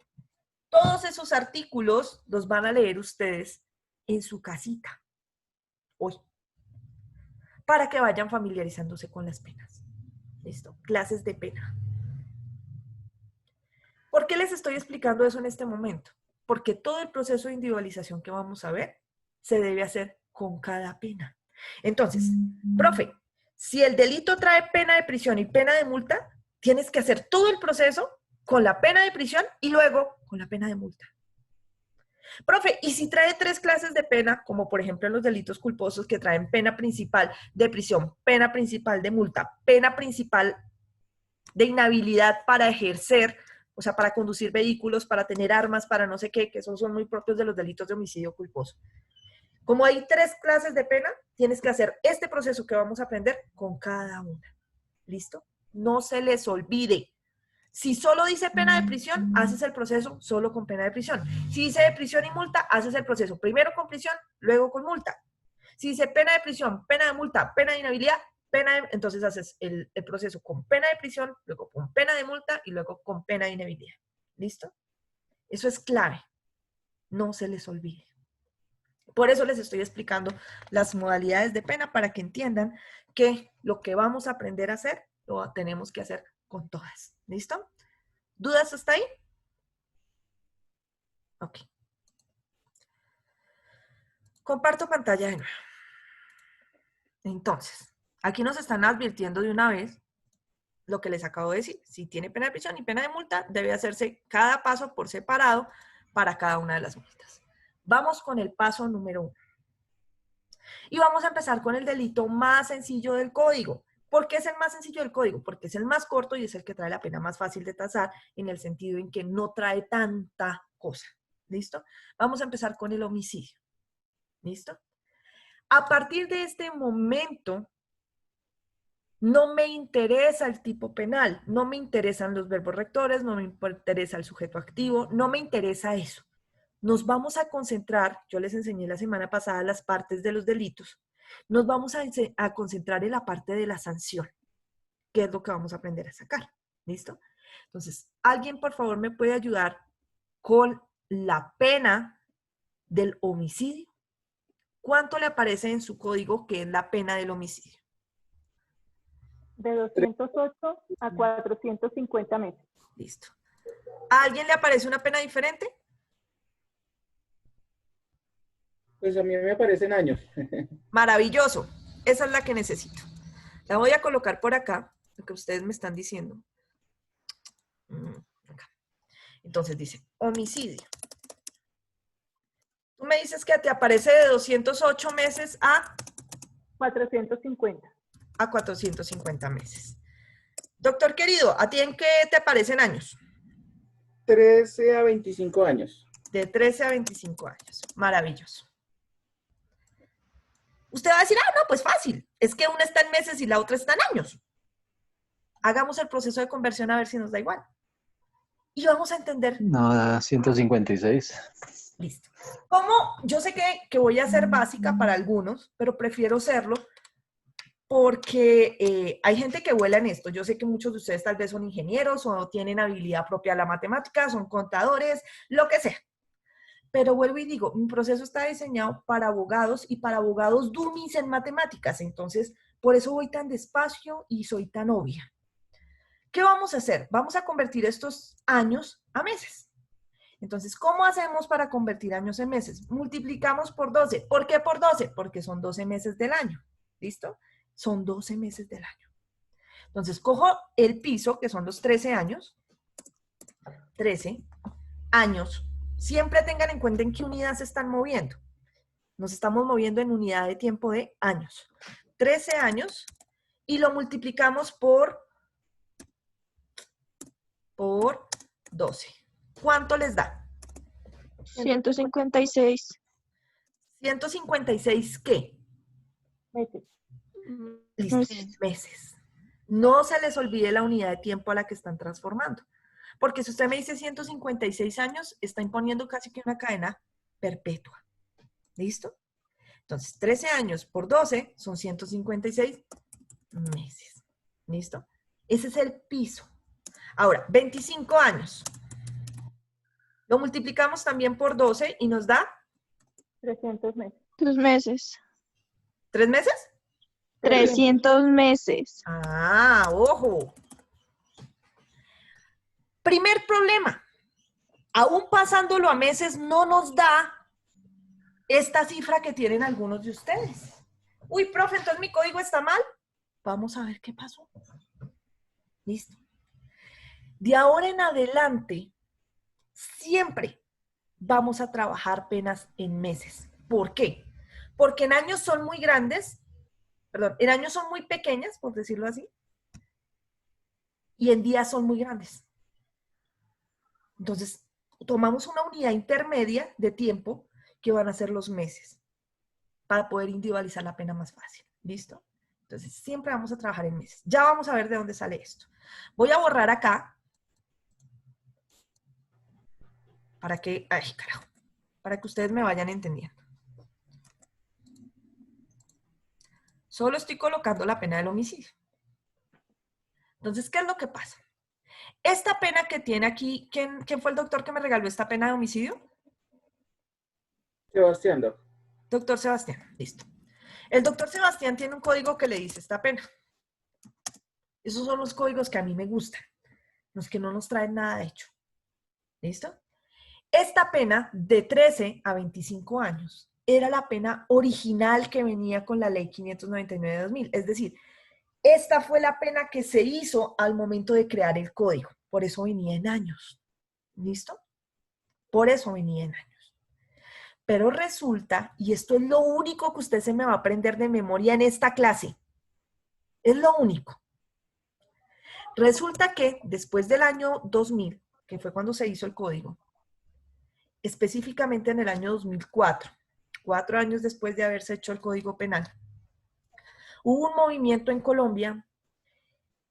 Todos esos artículos los van a leer ustedes en su casita hoy, para que vayan familiarizándose con las penas. ¿Listo? Clases de pena. ¿Por qué les estoy explicando eso en este momento? Porque todo el proceso de individualización que vamos a ver se debe hacer con cada pena. Entonces, profe, si el delito trae pena de prisión y pena de multa, tienes que hacer todo el proceso con la pena de prisión y luego con la pena de multa. Profe, y si trae 3 clases de pena, como por ejemplo en los delitos culposos que traen pena principal de prisión, pena principal de multa, pena principal de inhabilidad para ejercer, o sea, para conducir vehículos, para tener armas, para no sé qué, que esos son muy propios de los delitos de homicidio culposo. Como hay 3 clases de pena, tienes que hacer este proceso que vamos a aprender con cada una. ¿Listo? No se les olvide. Si solo dice pena de prisión, haces el proceso solo con pena de prisión. Si dice de prisión y multa, haces el proceso primero con prisión, luego con multa. Si dice pena de prisión, pena de multa, pena de inhabilidad, entonces haces el proceso con pena de prisión, luego con pena de multa y luego con pena de inhabilidad. ¿Listo? Eso es clave. No se les olvide. Por eso les estoy explicando las modalidades de pena para que entiendan que lo que vamos a aprender a hacer, lo tenemos que hacer con todas. ¿Listo? ¿Dudas hasta ahí? Ok. Comparto pantalla de nuevo. Entonces, aquí nos están advirtiendo de una vez lo que les acabo de decir. Si tiene pena de prisión y pena de multa, debe hacerse cada paso por separado para cada una de las multas. Vamos con el paso número 1. Y vamos a empezar con el delito más sencillo del código. ¿Por qué es el más sencillo del código? Porque es el más corto y es el que trae la pena más fácil de tasar en el sentido en que no trae tanta cosa. ¿Listo? Vamos a empezar con el homicidio. ¿Listo? A partir de este momento, no me interesa el tipo penal, no me interesan los verbos rectores, no me interesa el sujeto activo, no me interesa eso. Nos vamos a concentrar, yo les enseñé la semana pasada las partes de los delitos, nos vamos a concentrar en la parte de la sanción, que es lo que vamos a aprender a sacar. ¿Listo? Entonces, ¿alguien por favor me puede ayudar con la pena del homicidio? ¿Cuánto le aparece en su código que es la pena del homicidio? De 208 a 450 meses. Listo. ¿A alguien le aparece una pena diferente? Pues a mí me aparecen años. Maravilloso. Esa es la que necesito. La voy a colocar por acá, lo que ustedes me están diciendo. Acá. Entonces dice, homicidio. Tú me dices que te aparece de 208 meses a 450. A 450 meses. Doctor querido, ¿a ti en qué te aparecen años? 13 a 25 años. De 13 a 25 años. Maravilloso. Usted va a decir, no, pues fácil. Es que una está en meses y la otra está en años. Hagamos el proceso de conversión a ver si nos da igual. Y vamos a entender. No, da 156. Listo. ¿Cómo? Yo sé que voy a ser básica para algunos, pero prefiero serlo porque hay gente que vuela en esto. Yo sé que muchos de ustedes tal vez son ingenieros o tienen habilidad propia a la matemática, son contadores, lo que sea. Pero vuelvo y digo, mi proceso está diseñado para abogados y para abogados dummies en matemáticas. Entonces, por eso voy tan despacio y soy tan obvia. ¿Qué vamos a hacer? Vamos a convertir estos años a meses. Entonces, ¿cómo hacemos para convertir años en meses? Multiplicamos por 12. ¿Por qué por 12? Porque son 12 meses del año. ¿Listo? Son 12 meses del año. Entonces, cojo el piso, que son los 13 años. 13 años. Siempre tengan en cuenta en qué unidad se están moviendo. Nos estamos moviendo en unidad de tiempo de años. 13 años y lo multiplicamos por 12. ¿Cuánto les da? 156. ¿156 qué? Meses. Listo, meses. No se les olvide la unidad de tiempo a la que están transformando. Porque si usted me dice 156 años, está imponiendo casi que una cadena perpetua. ¿Listo? Entonces, 13 años por 12 son 156 meses. ¿Listo? Ese es el piso. Ahora, 25 años. Lo multiplicamos también por 12 y nos da 300 meses. 2 meses. ¿3 meses? 300 meses. Ah, ojo. Primer problema. Aún pasándolo a meses no nos da esta cifra que tienen algunos de ustedes. Uy, profe, entonces mi código está mal. Vamos a ver qué pasó. Listo. De ahora en adelante, siempre vamos a trabajar apenas en meses. ¿Por qué? Porque en años son muy grandes, perdón, en años son muy pequeñas, por decirlo así, y en días son muy grandes. Entonces, tomamos una unidad intermedia de tiempo que van a ser los meses para poder individualizar la pena más fácil. ¿Listo? Entonces, siempre vamos a trabajar en meses. Ya vamos a ver de dónde sale esto. Voy a borrar acá para que, ay, carajo, para que ustedes me vayan entendiendo. Solo estoy colocando la pena del homicidio. Entonces, ¿qué es lo que pasa? Esta pena que tiene aquí, ¿quién fue el doctor que me regaló esta pena de homicidio? Sebastián, Doc. Doctor Sebastián, listo. El doctor Sebastián tiene un código que le dice esta pena. Esos son los códigos que a mí me gustan, los que no nos traen nada hecho. ¿Listo? Esta pena de 13 a 25 años era la pena original que venía con la ley 599 de 2000. Es decir, esta fue la pena que se hizo al momento de crear el código. Por eso venía en años. ¿Listo? Por eso venía en años. Pero resulta, y esto es lo único que usted se me va a aprender de memoria en esta clase, es lo único. Resulta que después del año 2000, que fue cuando se hizo el código, específicamente en el año 2004, 4 años después de haberse hecho el Código Penal, hubo un movimiento en Colombia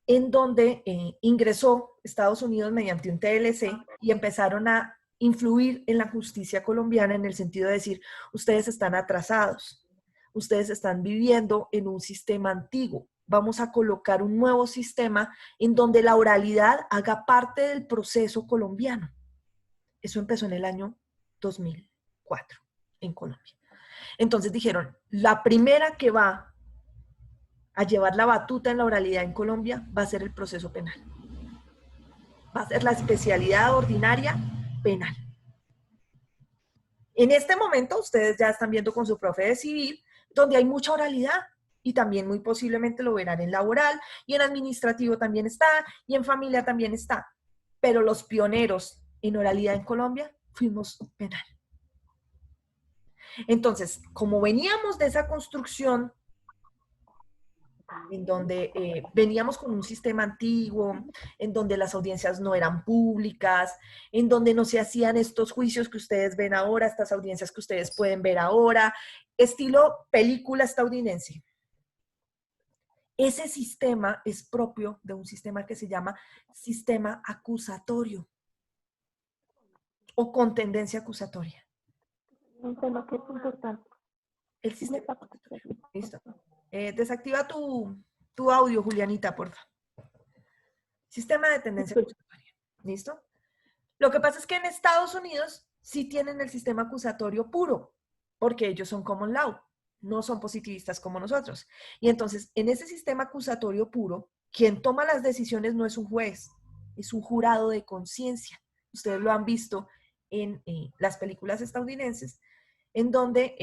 en donde ingresó Estados Unidos mediante un TLC y empezaron a influir en la justicia colombiana en el sentido de decir, ustedes están atrasados, ustedes están viviendo en un sistema antiguo, vamos a colocar un nuevo sistema en donde la oralidad haga parte del proceso colombiano. Eso empezó en el año 2004 en Colombia. Entonces dijeron, la primera que va a llevar la batuta en la oralidad en Colombia va a ser el proceso penal. Va a ser la especialidad ordinaria penal. En este momento, ustedes ya están viendo con su profe de civil, donde hay mucha oralidad, y también muy posiblemente lo verán en laboral, y en administrativo también está, y en familia también está. Pero los pioneros en oralidad en Colombia fuimos penal. Entonces, como veníamos de esa construcción, en donde veníamos con un sistema antiguo, en donde las audiencias no eran públicas, en donde no se hacían estos juicios que ustedes ven ahora, estas audiencias que ustedes pueden ver ahora, estilo película estadounidense. Ese sistema es propio de un sistema que se llama sistema acusatorio o con tendencia acusatoria. Un tema que es importante. El sistema acusatorio. ¿Listo? Desactiva tu audio, Julianita, por favor. Sistema de tendencia acusatoria. ¿Listo? Lo que pasa es que en Estados Unidos sí tienen el sistema acusatorio puro, porque ellos son common law, no son positivistas como nosotros. Y entonces, en ese sistema acusatorio puro, quien toma las decisiones no es un juez, es un jurado de conciencia. Ustedes lo han visto en las películas estadounidenses, en donde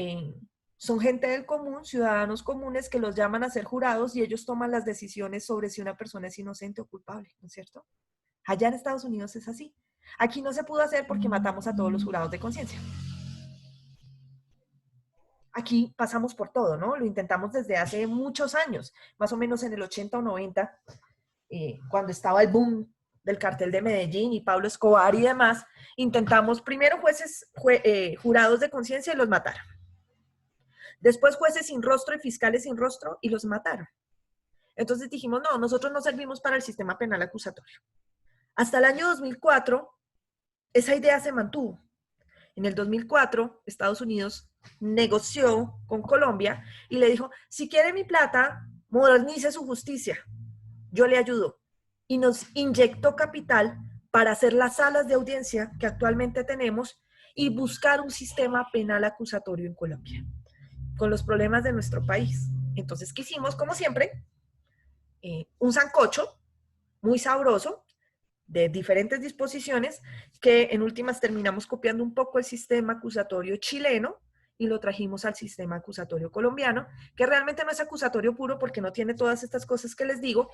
son gente del común, ciudadanos comunes que los llaman a ser jurados y ellos toman las decisiones sobre si una persona es inocente o culpable, ¿no es cierto? Allá en Estados Unidos es así. Aquí no se pudo hacer porque matamos a todos los jurados de conciencia. Aquí pasamos por todo, ¿no? Lo intentamos desde hace muchos años, más o menos en el 80 o 90, cuando estaba el boom del cartel de Medellín y Pablo Escobar y demás, intentamos primero jurados de conciencia y los mataron. Después jueces sin rostro y fiscales sin rostro y los mataron. Entonces dijimos, no, nosotros no servimos para el sistema penal acusatorio. Hasta el año 2004, esa idea se mantuvo. En el 2004, Estados Unidos negoció con Colombia y le dijo, si quiere mi plata, modernice su justicia, yo le ayudo. Y nos inyectó capital para hacer las salas de audiencia que actualmente tenemos y buscar un sistema penal acusatorio en Colombia, con los problemas de nuestro país. Entonces, ¿qué hicimos? Como siempre, un sancocho muy sabroso, de diferentes disposiciones, que en últimas terminamos copiando un poco el sistema acusatorio chileno y lo trajimos al sistema acusatorio colombiano, que realmente no es acusatorio puro porque no tiene todas estas cosas que les digo,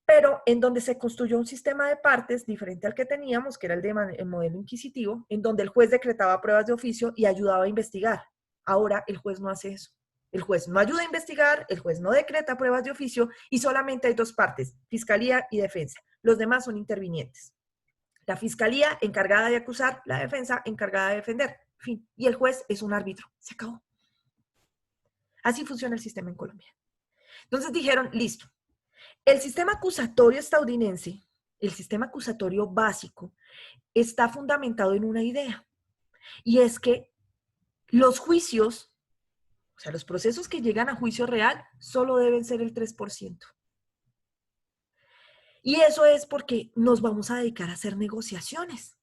pero en donde se construyó un sistema de partes diferente al que teníamos, que era el modelo inquisitivo, en donde el juez decretaba pruebas de oficio y ayudaba a investigar. Ahora el juez no hace eso. El juez no ayuda a investigar, el juez no decreta pruebas de oficio y solamente hay dos partes, fiscalía y defensa. Los demás son intervinientes. La fiscalía encargada de acusar, la defensa encargada de defender. Fin. Y el juez es un árbitro. Se acabó. Así funciona el sistema en Colombia. Entonces dijeron, listo. El sistema acusatorio estadounidense, el sistema acusatorio básico, está fundamentado en una idea. Y es que los juicios, o sea, los procesos que llegan a juicio real, solo deben ser el 3%. Y eso es porque nos vamos a dedicar a hacer negociaciones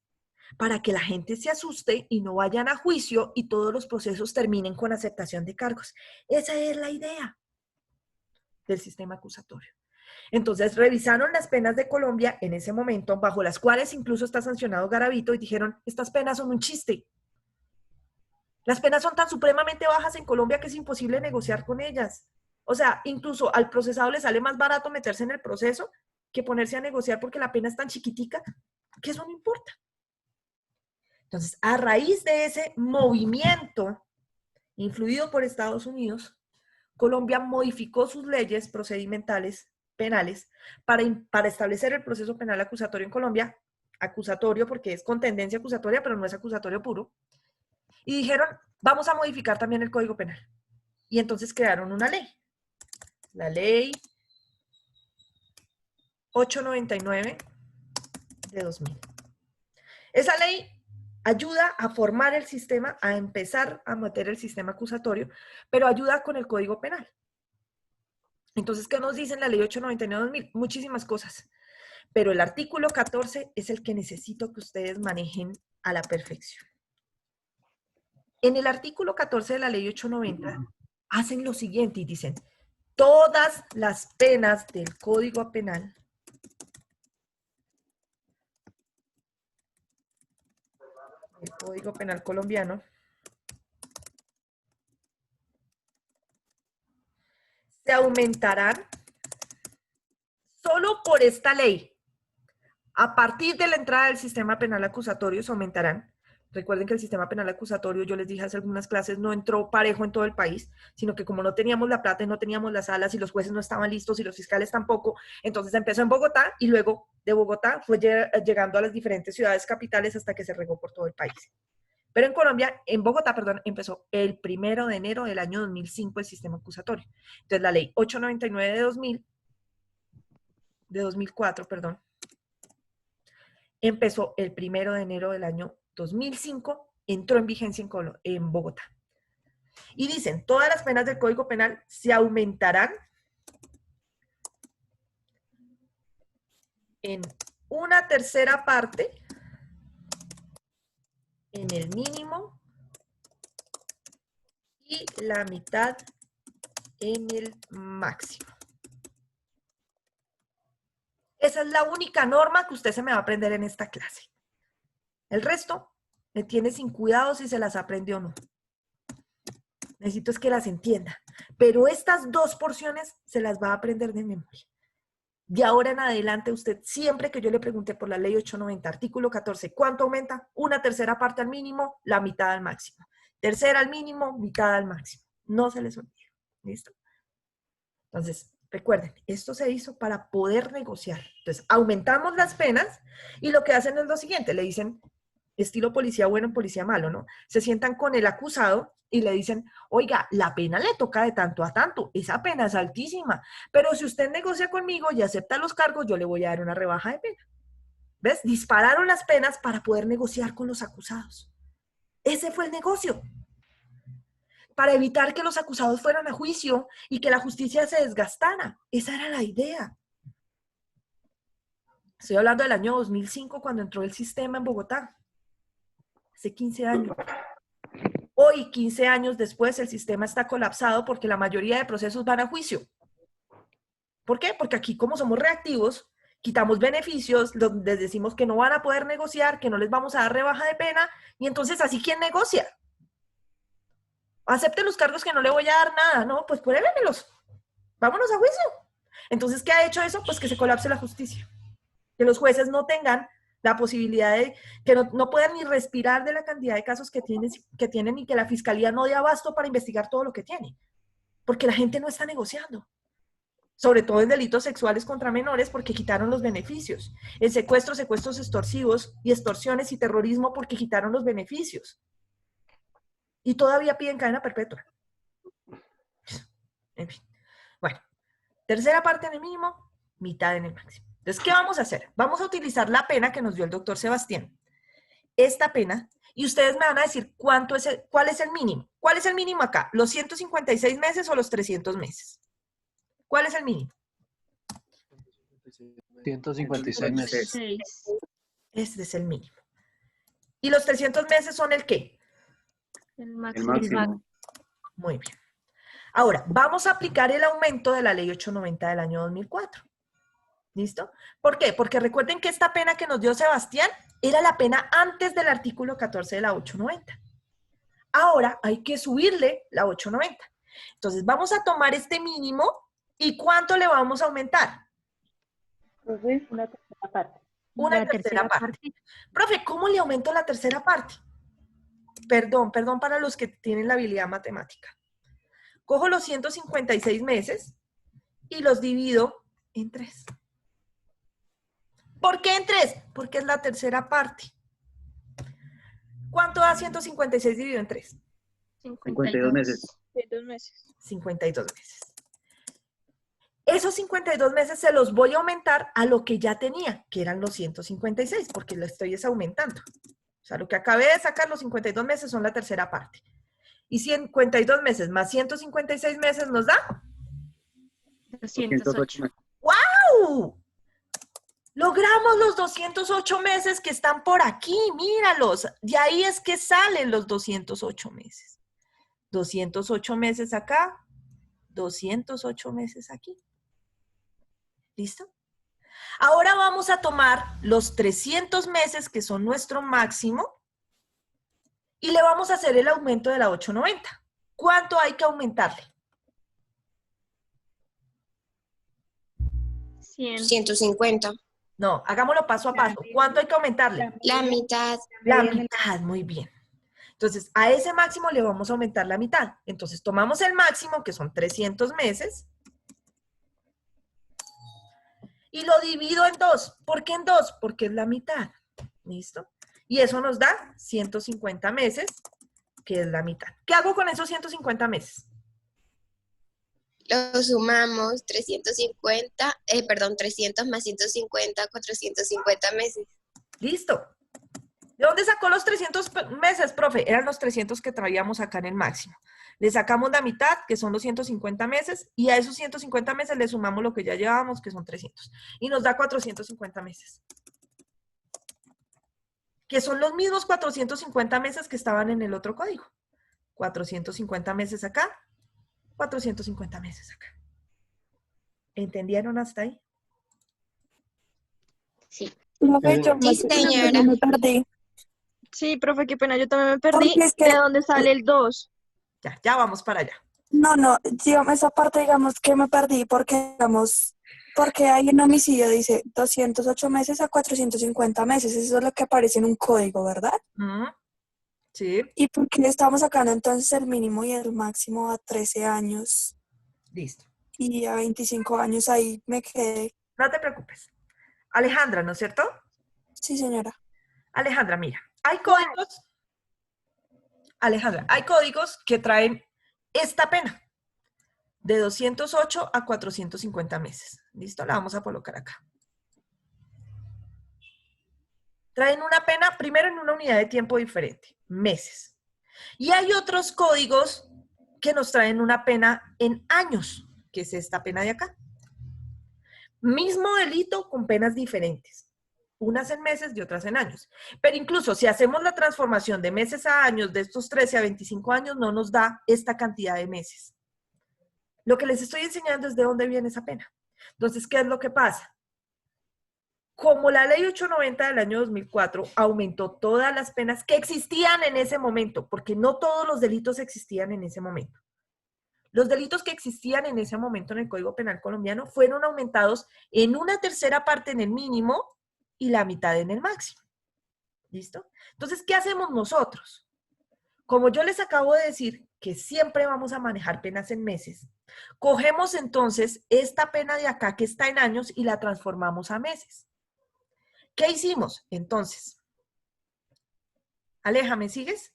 para que la gente se asuste y no vayan a juicio y todos los procesos terminen con aceptación de cargos. Esa es la idea del sistema acusatorio. Entonces revisaron las penas de Colombia en ese momento, bajo las cuales incluso está sancionado Garavito, y dijeron, estas penas son un chiste. Las penas son tan supremamente bajas en Colombia que es imposible negociar con ellas. O sea, incluso al procesado le sale más barato meterse en el proceso que ponerse a negociar porque la pena es tan chiquitica que eso no importa. Entonces, a raíz de ese movimiento influido por Estados Unidos, Colombia modificó sus leyes procedimentales penales para establecer el proceso penal acusatorio en Colombia, acusatorio porque es con tendencia acusatoria, pero no es acusatorio puro, y dijeron, vamos a modificar también el Código Penal. Y entonces crearon una ley, la ley 899 de 2000. Esa ley ayuda a formar el sistema, a empezar a meter el sistema acusatorio, pero ayuda con el Código Penal. Entonces, ¿qué nos dice la ley 899 de 2000? Muchísimas cosas. Pero el artículo 14 es el que necesito que ustedes manejen a la perfección. En el artículo 14 de la ley 890 hacen lo siguiente y dicen, todas las penas del Código Penal el Código Penal colombiano se aumentarán solo por esta ley. A partir de la entrada del sistema penal acusatorio se aumentarán. Recuerden que el sistema penal acusatorio, yo les dije hace algunas clases, no entró parejo en todo el país, sino que como no teníamos la plata y no teníamos las salas y los jueces no estaban listos y los fiscales tampoco, entonces empezó en Bogotá y luego de Bogotá fue llegando a las diferentes ciudades capitales hasta que se regó por todo el país. Pero en Colombia, en Bogotá, perdón, empezó el 1 de enero del año 2005 el sistema acusatorio. Entonces la ley 899 de 2004, perdón, empezó el 1 de enero del año 2005, entró en vigencia en Bogotá. Y dicen, todas las penas del Código Penal se aumentarán en una tercera parte en el mínimo y la mitad en el máximo. Esa es la única norma que usted se me va a aprender en esta clase. El resto me tiene sin cuidado si se las aprende o no. Necesito es que las entienda. Pero estas dos porciones se las va a aprender de memoria. De ahora en adelante, usted siempre que yo le pregunte por la ley 890, artículo 14, ¿cuánto aumenta? Una tercera parte al mínimo, la mitad al máximo. Tercera al mínimo, mitad al máximo. No se les olvide. ¿Listo? Entonces, recuerden, esto se hizo para poder negociar. Entonces, aumentamos las penas y lo que hacen es lo siguiente, le dicen, estilo policía bueno, policía malo, ¿no? Se sientan con el acusado y le dicen, oiga, la pena le toca de tanto a tanto, esa pena es altísima, pero si usted negocia conmigo y acepta los cargos, yo le voy a dar una rebaja de pena. ¿Ves? Dispararon las penas para poder negociar con los acusados. Ese fue el negocio. Para evitar que los acusados fueran a juicio y que la justicia se desgastara. Esa era la idea. Estoy hablando del año 2005, cuando entró el sistema en Bogotá. Hace 15 años. Hoy, 15 años después, el sistema está colapsado porque la mayoría de procesos van a juicio. ¿Por qué? Porque aquí, como somos reactivos, quitamos beneficios, les decimos que no van a poder negociar, que no les vamos a dar rebaja de pena, y entonces así, ¿quién negocia? Acepte los cargos que no le voy a dar nada, no, pues pruébenmelos. Vámonos a juicio. Entonces, ¿qué ha hecho eso? Pues que se colapse la justicia. Que los jueces no tengan la posibilidad de, que no puedan ni respirar de la cantidad de casos que tienen y que la fiscalía no dé abasto para investigar todo lo que tiene. Porque la gente no está negociando. Sobre todo en delitos sexuales contra menores porque quitaron los beneficios. En secuestros extorsivos y extorsiones y terrorismo porque quitaron los beneficios. Y todavía piden cadena perpetua. En fin. Bueno, tercera parte en el mínimo, mitad en el máximo. Entonces, ¿qué vamos a hacer? Vamos a utilizar la pena que nos dio el doctor Sebastián. Esta pena, y ustedes me van a decir cuál es el mínimo. ¿Cuál es el mínimo acá? ¿Los 156 meses o los 300 meses? ¿Cuál es el mínimo? 156 meses. Este es el mínimo. ¿Y los 300 meses son el qué? El El máximo. máximo. Muy bien. Ahora, vamos a aplicar el aumento de la ley 890 del año 2004. ¿Listo? ¿Por qué? Porque recuerden que esta pena que nos dio Sebastián era la pena antes del artículo 14 de la 890. Ahora hay que subirle la 890. Entonces, vamos a tomar este mínimo y ¿cuánto le vamos a aumentar? Entonces, una tercera parte. Una tercera parte. Profe, ¿cómo le aumento la tercera parte? Perdón para los que tienen la habilidad matemática. Cojo los 156 meses y los divido en 3. ¿Por qué en 3? Porque es la tercera parte. ¿Cuánto da 156 dividido en 3? 52 meses. 2 meses. 52 meses. Esos 52 meses se los voy a aumentar a lo que ya tenía, que eran los 156, porque lo estoy aumentando. O sea, lo que acabé de sacar, los 52 meses, son la tercera parte. Y 52 meses más 156 meses nos da 208. ¡wow! Logramos los 208 meses que están por aquí, míralos. De ahí es que salen los 208 meses. 208 meses acá, 208 meses aquí. ¿Listo? Ahora vamos a tomar los 300 meses que son nuestro máximo y le vamos a hacer el aumento de la 890. ¿Cuánto hay que aumentarle? 100. 150. No, hagámoslo paso a paso. ¿Cuánto hay que aumentarle? La mitad. La mitad, muy bien. Entonces, a ese máximo le vamos a aumentar la mitad. Entonces, tomamos el máximo, que son 300 meses, y lo divido en 2. ¿Por qué en 2? Porque es la mitad. ¿Listo? Y eso nos da 150 meses, que es la mitad. ¿Qué hago con esos 150 meses? Lo sumamos 300 más 150, 450 meses. Listo. ¿De dónde sacó los 300 meses, profe? Eran los 300 que traíamos acá en el máximo. Le sacamos la mitad, que son los 150 meses, y a esos 150 meses le sumamos lo que ya llevábamos, que son 300. Y nos da 450 meses. Que son los mismos 450 meses que estaban en el otro código. 450 meses acá, 450 meses acá. ¿Entendieron hasta ahí? Sí. Profe, yo Sí, señora. me perdí. Sí, profe, qué pena, yo también me perdí. Porque es que- ¿De dónde sale el 2? Ya vamos para allá. No, digamos, esa parte, digamos, que me perdí porque, digamos, porque hay un homicidio, dice 208 meses a 450 meses. Eso es lo que aparece en un código, ¿verdad? Sí, ¿Y por qué estamos sacando entonces el mínimo y el máximo a 13 años listo. y a 25 años? Ahí me quedé. No te preocupes. Alejandra, ¿no es cierto? Sí, señora. Alejandra, mira, hay códigos. Alejandra, hay códigos que traen esta pena de 208 a 450 meses. ¿Listo? La vamos a colocar acá. Traen una pena primero en una unidad de tiempo diferente, meses. Y hay otros códigos que nos traen una pena en años, que es esta pena de acá. Mismo delito con penas diferentes. Unas en meses y otras en años. Pero incluso si hacemos la transformación de meses a años, de estos 13 a 25 años, no nos da esta cantidad de meses. Lo que les estoy enseñando es de dónde viene esa pena. Entonces, ¿qué es lo que pasa? Como la ley 890 del año 2004 aumentó todas las penas que existían en ese momento, porque no todos los delitos existían en ese momento. Los delitos que existían en ese momento en el Código Penal colombiano fueron aumentados en una tercera parte en el mínimo y la mitad en el máximo. ¿Listo? Entonces, ¿qué hacemos nosotros? Como yo les acabo de decir que siempre vamos a manejar penas en meses, cogemos entonces esta pena de acá que está en años y la transformamos a meses. ¿Qué hicimos? Entonces, Aleja, ¿me sigues?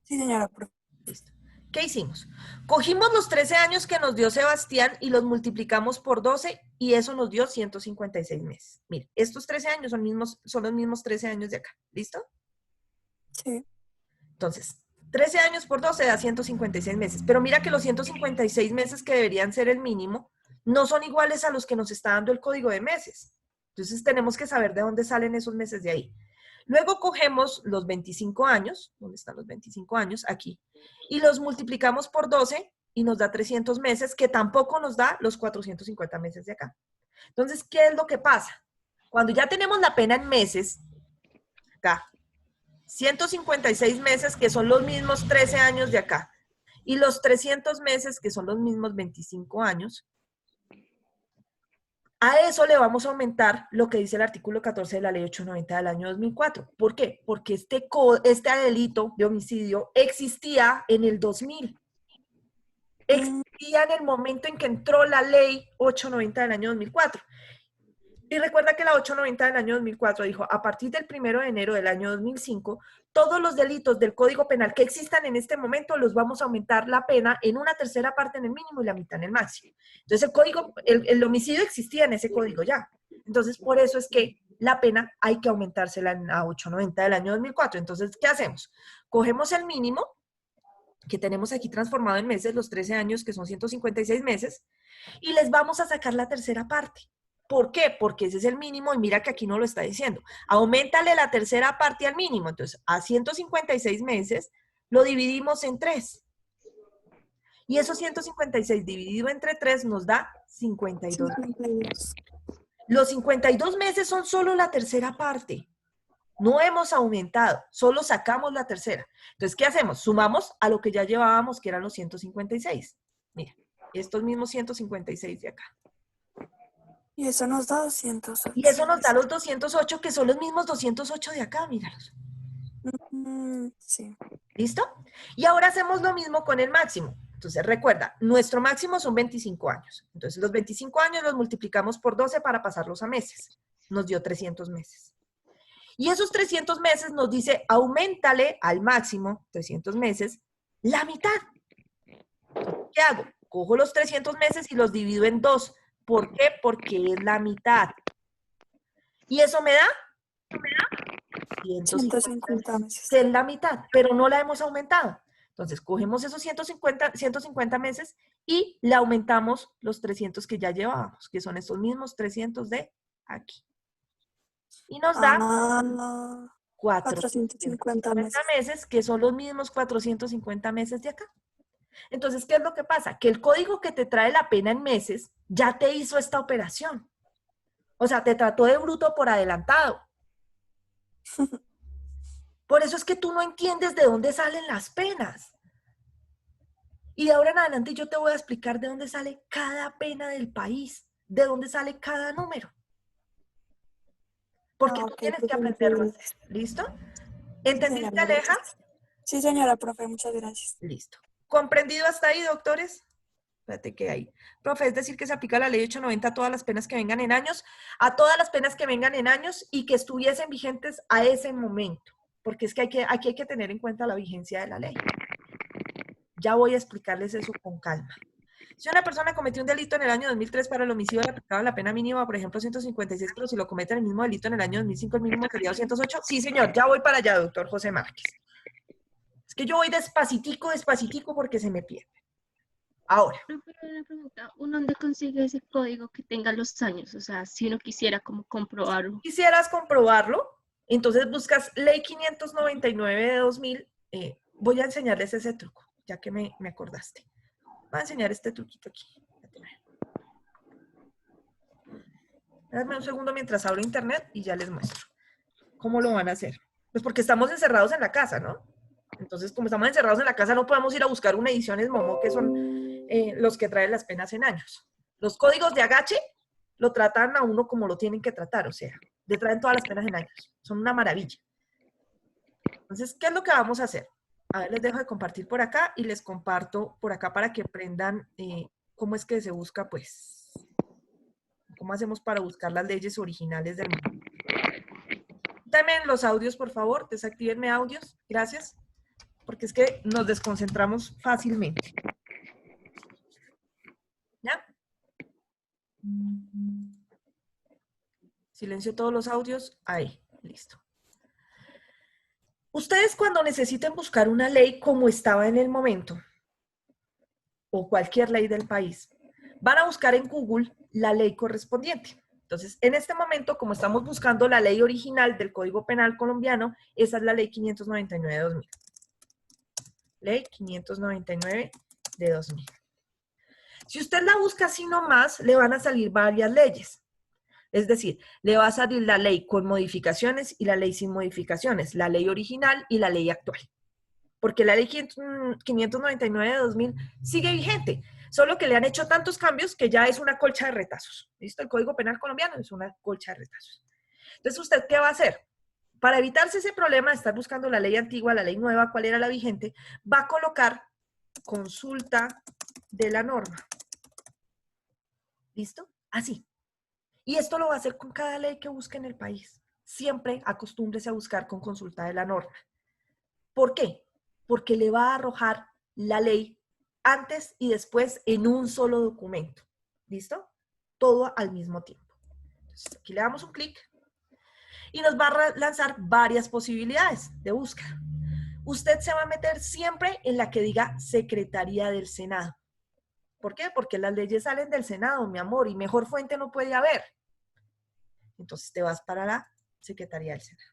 Sí, señora, profe. Listo. ¿Qué hicimos? Cogimos los 13 años que nos dio Sebastián y los multiplicamos por 12 y eso nos dio 156 meses. Mire, estos 13 años son los mismos 13 años de acá. ¿Listo? Sí. Entonces, 13 años por 12 da 156 meses. Pero mira que los 156 meses que deberían ser el mínimo no son iguales a los que nos está dando el código de meses. Entonces, tenemos que saber de dónde salen esos meses de ahí. Luego cogemos los 25 años, ¿dónde están los 25 años? Aquí. Y los multiplicamos por 12 y nos da 300 meses, que tampoco nos da los 450 meses de acá. Entonces, ¿qué es lo que pasa? Cuando ya tenemos la pena en meses, acá, 156 meses, que son los mismos 13 años de acá, y los 300 meses, que son los mismos 25 años, a eso le vamos a aumentar lo que dice el artículo 14 de la ley 890 del año 2004. ¿Por qué? Porque este delito de homicidio existía en el 2000. Existía en el momento en que entró la ley 890 del año 2004. Y recuerda que la 890 del año 2004 dijo, a partir del 1 de enero del año 2005, todos los delitos del Código Penal que existan en este momento los vamos a aumentar la pena en una tercera parte en el mínimo y la mitad en el máximo. Entonces el homicidio existía en ese código ya. Entonces por eso es que la pena hay que aumentársela en la 890 del año 2004. Entonces, ¿qué hacemos? Cogemos el mínimo que tenemos aquí transformado en meses, los 13 años que son 156 meses, y les vamos a sacar la tercera parte. ¿Por qué? Porque ese es el mínimo y mira que aquí no lo está diciendo. Auméntale la tercera parte al mínimo. Entonces, a 156 meses lo dividimos en 3. Y esos 156 dividido entre 3 nos da 52. 52. Los 52 meses son solo la tercera parte. No hemos aumentado, solo sacamos la tercera. Entonces, ¿qué hacemos? Sumamos a lo que ya llevábamos, que eran los 156. Mira, estos mismos 156 de acá. Y eso nos da 208. Y eso nos da los 208, que son los mismos 208 de acá, míralos. Sí. ¿Listo? Y ahora hacemos lo mismo con el máximo. Entonces, recuerda, nuestro máximo son 25 años. Entonces, los 25 años los multiplicamos por 12 para pasarlos a meses. Nos dio 300 meses. Y esos 300 meses nos dice, auméntale al máximo, 300 meses, la mitad. ¿Qué hago? Cojo los 300 meses y los divido en 2. ¿Por qué? Porque es la mitad. ¿Y eso me da? 150 meses. Es la mitad, pero no la hemos aumentado. Entonces, cogemos esos 150 meses y le aumentamos los 300 que ya llevábamos, que son estos mismos 300 de aquí. Y nos da 450 meses, que son los mismos 450 meses de acá. Entonces, ¿qué es lo que pasa? Que el código que te trae la pena en meses ya te hizo esta operación. O sea, te trató de bruto por adelantado. Por eso es que tú no entiendes de dónde salen las penas. Y de ahora en adelante yo te voy a explicar de dónde sale cada pena del país, de dónde sale cada número. Porque tú tienes que aprenderlo. ¿Listo? ¿Entendiste, Aleja? Sí, señora profe, muchas gracias. Listo. ¿Comprendido hasta ahí, doctores? Espérate que hay. Profe, es decir que se aplica la ley 890 a todas las penas que vengan en años, a todas las penas que vengan en años y que estuviesen vigentes a ese momento. Porque es que aquí hay que tener en cuenta la vigencia de la ley. Ya voy a explicarles eso con calma. Si una persona cometió un delito en el año 2003 para el homicidio, le aplicaba la pena mínima, por ejemplo, 156, pero si lo comete el mismo delito en el año 2005, el mínimo sería 208. Sí, señor, ya voy para allá, doctor José Márquez. Es Es que yo voy despacitico, despacitico porque se me pierde. Ahora, Pero una pregunta, ¿uno dónde consigue ese código que tenga los años? O sea, si uno quisiera como comprobarlo. quisieras comprobarlo, entonces buscas Ley 599 de 2000. Voy a enseñarles ese truco, ya que me acordaste. Voy a enseñar este truquito aquí. Dame un segundo mientras abro internet y ya les muestro cómo lo van a hacer. Pues porque estamos encerrados en la casa, ¿no? Entonces, como estamos encerrados en la casa, no podemos ir a buscar una ediciones Momo, que son los que traen las penas en años. Los códigos de agache lo tratan a uno como lo tienen que tratar, o sea, le traen todas las penas en años. Son una maravilla. Entonces, ¿qué es lo que vamos a hacer? A ver, les dejo de compartir por acá y les comparto por acá para que aprendan cómo es que se busca, pues, cómo hacemos para buscar las leyes originales del mundo. También los audios, por favor, desactívenme audios, gracias, porque es que nos desconcentramos fácilmente. ¿Ya? Silencio todos los audios, ahí, listo. Ustedes cuando necesiten buscar una ley como estaba en el momento, o cualquier ley del país, van a buscar en Google la ley correspondiente. Entonces, en este momento, como estamos buscando la ley original del Código Penal colombiano, esa es la ley 599 de 2000. Ley 599 de 2000. Si usted la busca así nomás, le van a salir varias leyes. Es decir, le va a salir la ley con modificaciones y la ley sin modificaciones, la ley original y la ley actual. Porque la ley 599 de 2000 sigue vigente, solo que le han hecho tantos cambios que ya es una colcha de retazos. ¿Listo? El Código Penal colombiano es una colcha de retazos. Entonces, ¿usted qué va a hacer? Para evitarse ese problema de estar buscando la ley antigua, la ley nueva, cuál era la vigente, va a colocar consulta de la norma. ¿Listo? Así. Y esto lo va a hacer con cada ley que busque en el país. Siempre acostúmbrese a buscar con consulta de la norma. ¿Por qué? Porque le va a arrojar la ley antes y después en un solo documento. ¿Listo? Todo al mismo tiempo. Entonces, aquí le damos un clic y nos va a lanzar varias posibilidades de búsqueda. Usted se va a meter siempre en la que diga Secretaría del Senado. ¿Por qué? Porque las leyes salen del Senado, mi amor, y mejor fuente no puede haber. Entonces te vas para la Secretaría del Senado.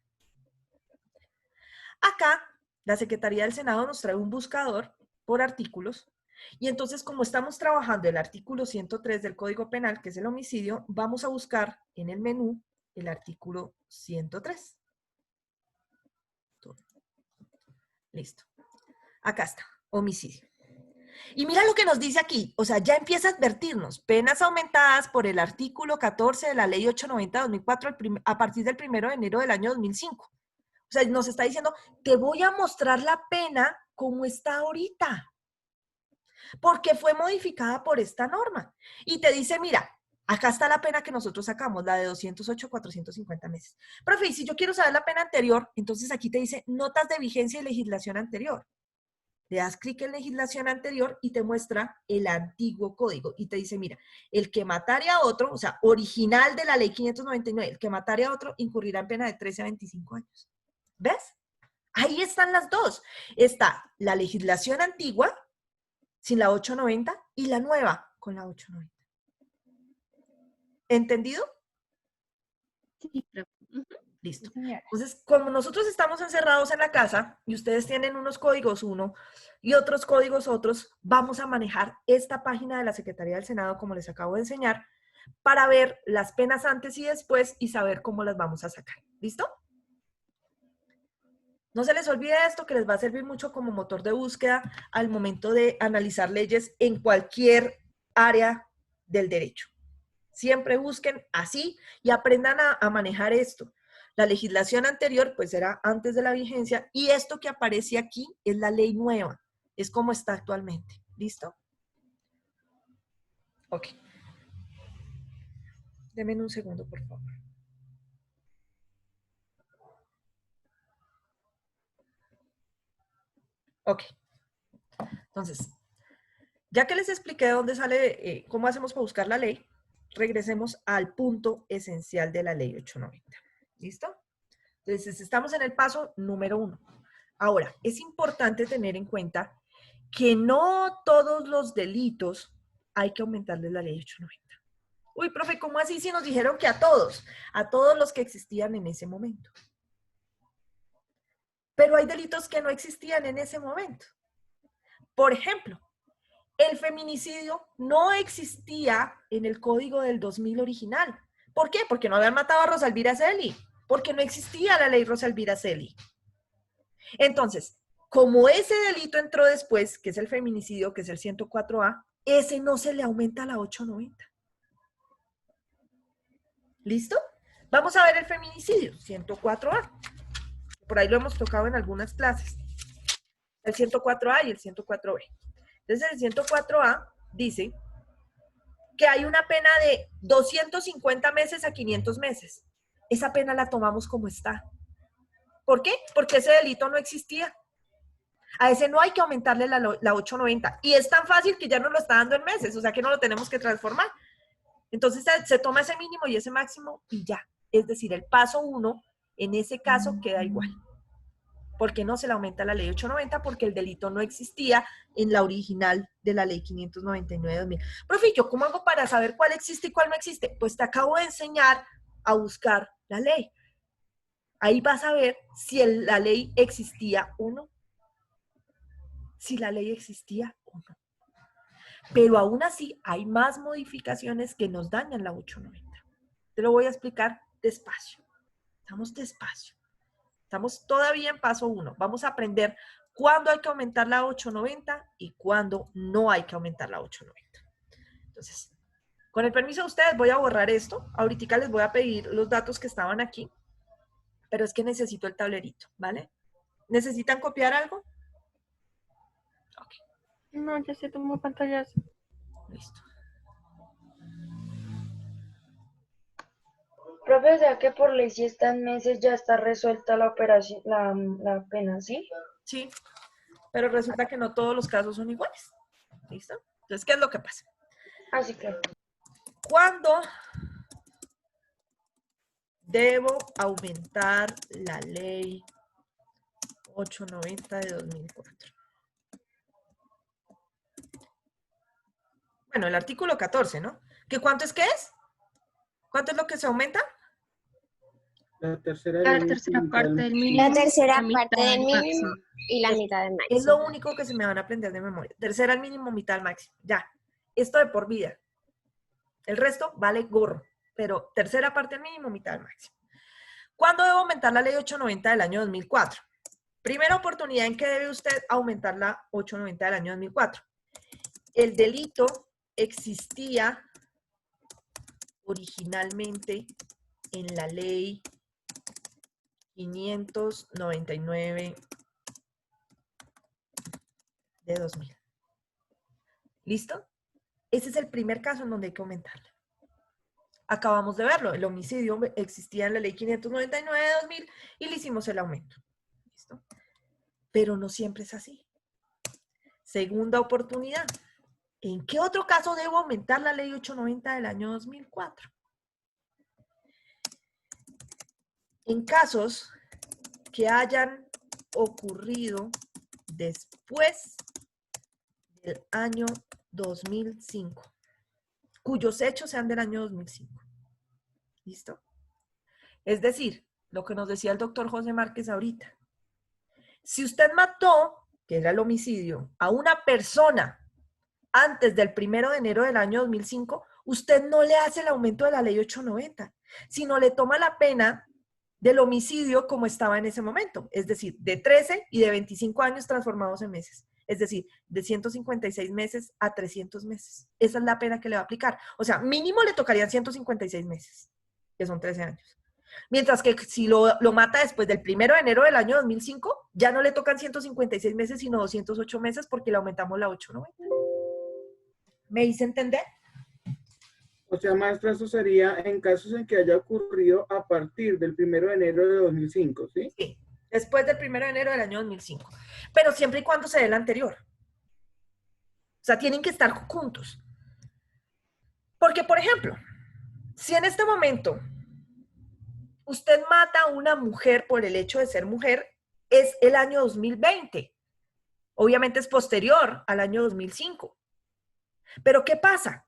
Acá, la Secretaría del Senado nos trae un buscador por artículos, y entonces como estamos trabajando el artículo 103 del Código Penal, que es el homicidio, vamos a buscar en el menú el artículo 103. Listo. Acá está, homicidio. Y mira lo que nos dice aquí, o sea, ya empieza a advertirnos, penas aumentadas por el artículo 14 de la ley 890/2004 a partir del 1 de enero del año 2005. O sea, nos está diciendo, te voy a mostrar la pena como está ahorita, porque fue modificada por esta norma. Y te dice, mira, acá está la pena que nosotros sacamos, la de 208 a 450 meses. Profe, y si yo quiero saber la pena anterior, entonces aquí te dice notas de vigencia y legislación anterior. Le das clic en legislación anterior y te muestra el antiguo código. Y te dice, mira, el que matare a otro, o sea, original de la ley 599, el que matare a otro incurrirá en pena de 13 a 25 años. ¿Ves? Ahí están las dos. Está la legislación antigua, sin la 890, y la nueva, con la 890. ¿Entendido? Sí, profe. Listo. Sí, señora. Entonces, como nosotros estamos encerrados en la casa y ustedes tienen unos códigos uno y otros códigos otros, vamos a manejar esta página de la Secretaría del Senado, como les acabo de enseñar, para ver las penas antes y después y saber cómo las vamos a sacar. ¿Listo? No se les olvide esto, que les va a servir mucho como motor de búsqueda al momento de analizar leyes en cualquier área del derecho. Siempre busquen así y aprendan a manejar esto. La legislación anterior, pues era antes de la vigencia, y esto que aparece aquí es la ley nueva, es como está actualmente. ¿Listo? Ok. Denme un segundo, por favor. Ok. Entonces, ya que les expliqué de dónde sale, cómo hacemos para buscar la ley, regresemos al punto esencial de la ley 890. ¿Listo? Entonces, estamos en el paso número 1. Ahora, es importante tener en cuenta que no todos los delitos hay que aumentarles la ley 890. Uy, profe, ¿cómo así si nos dijeron que a todos los que existían en ese momento? Pero hay delitos que no existían en ese momento. Por ejemplo, el feminicidio no existía en el código del 2000 original. ¿Por qué? Porque no habían matado a Rosalvira Celi, porque no existía la ley Rosalvira Celi. Entonces, como ese delito entró después, que es el feminicidio, que es el 104A, ese no se le aumenta a la 890. ¿Listo? Vamos a ver el feminicidio, 104A. Por ahí lo hemos tocado en algunas clases. El 104A y el 104B. Entonces, el 104A dice que hay una pena de 250 meses a 500 meses. Esa pena la tomamos como está. ¿Por qué? Porque ese delito no existía. A ese no hay que aumentarle la 890. Y es tan fácil que ya nos lo está dando en meses, o sea que no lo tenemos que transformar. Entonces se toma ese mínimo y ese máximo y ya. Es decir, el paso 1 en ese caso queda igual. Porque no se le aumenta la ley 890 porque el delito no existía en la original de la ley 599/2000. Profe, ¿yo cómo hago para saber cuál existe y cuál no existe? Pues te acabo de enseñar a buscar la ley. Ahí vas a ver si la ley existía o no. Si la ley existía o no. Pero aún así hay más modificaciones que nos dañan la 890. Te lo voy a explicar despacio. Estamos despacio. Estamos todavía en paso 1. Vamos a aprender cuándo hay que aumentar la 890 y cuándo no hay que aumentar la 890. Entonces, con el permiso de ustedes voy a borrar esto. Ahorita les voy a pedir los datos que estaban aquí, pero es que necesito el tablerito, ¿vale? ¿Necesitan copiar algo? Ok. No, ya se tomó pantallas. Listo. Profe, o sea que por ley si está en meses ya está resuelta la operación, la pena, ¿sí? Sí, pero resulta que no todos los casos son iguales. ¿Listo? Entonces, ¿qué es lo que pasa? Así que. ¿Cuándo debo aumentar la ley 890 de 2004? Bueno, el artículo 14, ¿no? ¿Qué cuánto es que es? ¿Cuánto es lo que se aumenta? La tercera parte del mínimo. La tercera la mitad parte del del mínimo máximo. y la mitad del máximo. Es lo único que se me van a aprender de memoria. Tercera al mínimo, mitad al máximo. Ya. Esto de por vida. El resto vale gorro. Pero tercera parte al mínimo, mitad al máximo. ¿Cuándo debo aumentar la ley 890 del año 2004? Primera oportunidad en que debe usted aumentar la 890 del año 2004. El delito existía originalmente en la ley 599 de 2000. ¿Listo? Ese es el primer caso en donde hay que aumentarla. Acabamos de verlo, el homicidio existía en la ley 599 de 2000 y le hicimos el aumento. ¿Listo? Pero no siempre es así. Segunda oportunidad. ¿En qué otro caso debo aumentar la ley 890 del año 2004? En casos que hayan ocurrido después del año 2005, cuyos hechos sean del año 2005. ¿Listo? Es decir, lo que nos decía el doctor José Márquez ahorita. Si usted mató, que era el homicidio, a una persona antes del 1 de enero del año 2005, usted no le hace el aumento de la ley 890, sino le toma la pena del homicidio como estaba en ese momento, es decir, de 13 y de 25 años transformados en meses, es decir, de 156 meses a 300 meses. Esa es la pena que le va a aplicar. O sea, mínimo le tocarían 156 meses, que son 13 años. Mientras que si lo mata después del 1 de enero del año 2005, ya no le tocan 156 meses, sino 208 meses porque le aumentamos la 890. ¿Me hice entender? O sea, maestra, eso sería en casos en que haya ocurrido a partir del 1 de enero de 2005, ¿sí? Sí, después del 1 de enero del año 2005. Pero siempre y cuando se dé el anterior. O sea, tienen que estar juntos. Porque, por ejemplo, si en este momento usted mata a una mujer por el hecho de ser mujer, es el año 2020. Obviamente es posterior al año 2005. Pero ¿qué pasa?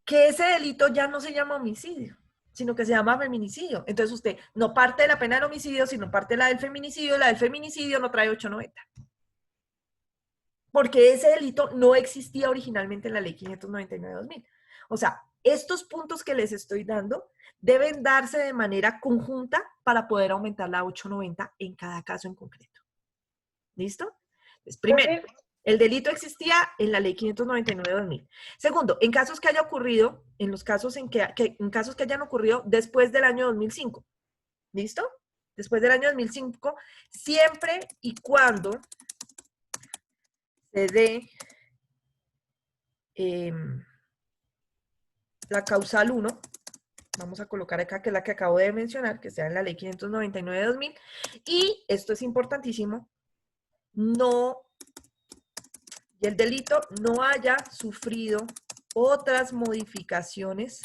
Que ese delito ya no se llama homicidio, sino que se llama feminicidio. Entonces usted no parte de la pena del homicidio, sino parte de la del feminicidio. La del feminicidio no trae 890. Porque ese delito no existía originalmente en la ley 599/2000. O sea, estos puntos que les estoy dando deben darse de manera conjunta para poder aumentar la 890 en cada caso en concreto. ¿Listo? Entonces, primero, el delito existía en la ley 599/2000. Segundo, en casos que haya ocurrido, en los casos en casos que hayan ocurrido después del año 2005. ¿Listo? Después del año 2005, siempre y cuando se dé la causal 1, vamos a colocar acá, que es la que acabo de mencionar, que sea en la ley 599/2000, y esto es importantísimo, y el delito no haya sufrido otras modificaciones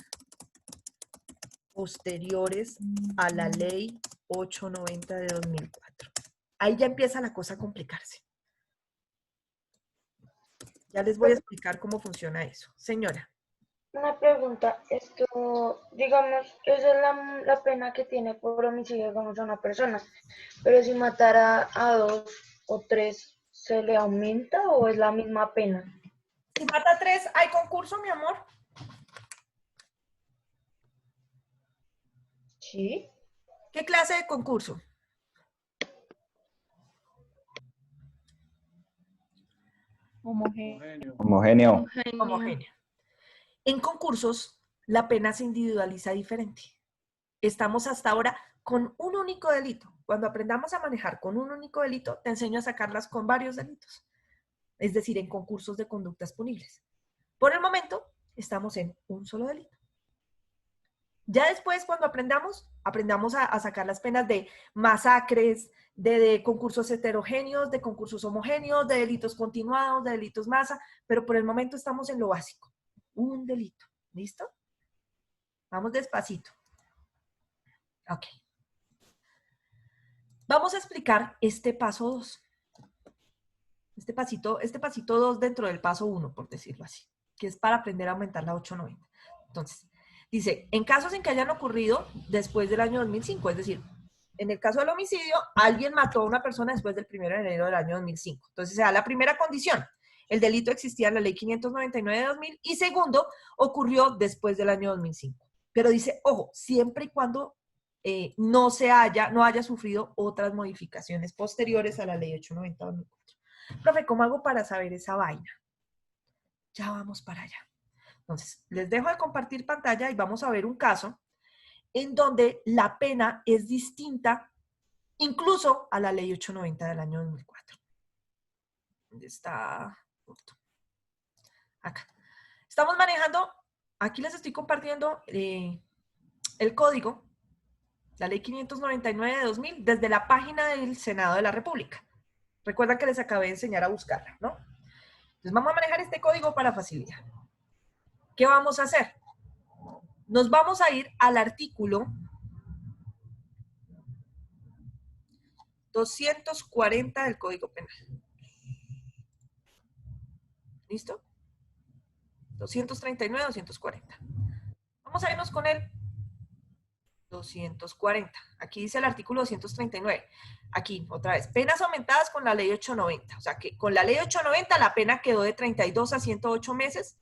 posteriores a la ley 890 de 2004. Ahí ya empieza la cosa a complicarse. Ya les voy a explicar cómo funciona eso. Señora. Una pregunta, digamos, esa es la pena que tiene por homicidio, digamos, a una persona, pero si matara a 2 o 3, ¿se le aumenta o es la misma pena? Si mata a 3, ¿hay concurso, mi amor? Sí. ¿Qué clase de concurso? Homogéneo. Homogéneo. Homogéneo. En concursos, la pena se individualiza diferente. Estamos hasta ahora con un único delito. Cuando aprendamos a manejar con un único delito, te enseño a sacarlas con varios delitos. Es decir, en concursos de conductas punibles. Por el momento, estamos en un solo delito. Ya después, cuando aprendamos a sacar las penas de masacres, de concursos heterogéneos, de concursos homogéneos, de delitos continuados, de delitos masa, pero por el momento estamos en lo básico. Un delito. ¿Listo? Vamos despacito. Ok. Vamos a explicar este paso 2. Este pasito 2 dentro del paso 1, por decirlo así, que es para aprender a aumentar la 890. Entonces, dice, en casos en que hayan ocurrido después del año 2005, es decir, en el caso del homicidio, alguien mató a una persona después del 1 de enero del año 2005. Entonces, se da la primera condición. El delito existía en la ley 599 de 2000 y segundo, ocurrió después del año 2005. Pero dice, ojo, siempre y cuando no haya sufrido otras modificaciones posteriores a la ley 890 de 2004. Profe, ¿cómo hago para saber esa vaina? Ya vamos para allá. Entonces, les dejo de compartir pantalla y vamos a ver un caso en donde la pena es distinta incluso a la ley 890 del año 2004. ¿Dónde está? Acá. Estamos manejando, aquí les estoy compartiendo el código, la ley 599 de 2000, desde la página del Senado de la República. Recuerdan que les acabé de enseñar a buscarla, ¿no? Entonces vamos a manejar este código para facilidad. ¿Qué vamos a hacer? Nos vamos a ir al artículo 240 del Código Penal. ¿Listo? 239, 240. Vamos a irnos con el 240. Aquí dice el artículo 239. Aquí, otra vez, penas aumentadas con la ley 890. O sea que con la ley 890 la pena quedó de 32 a 108 meses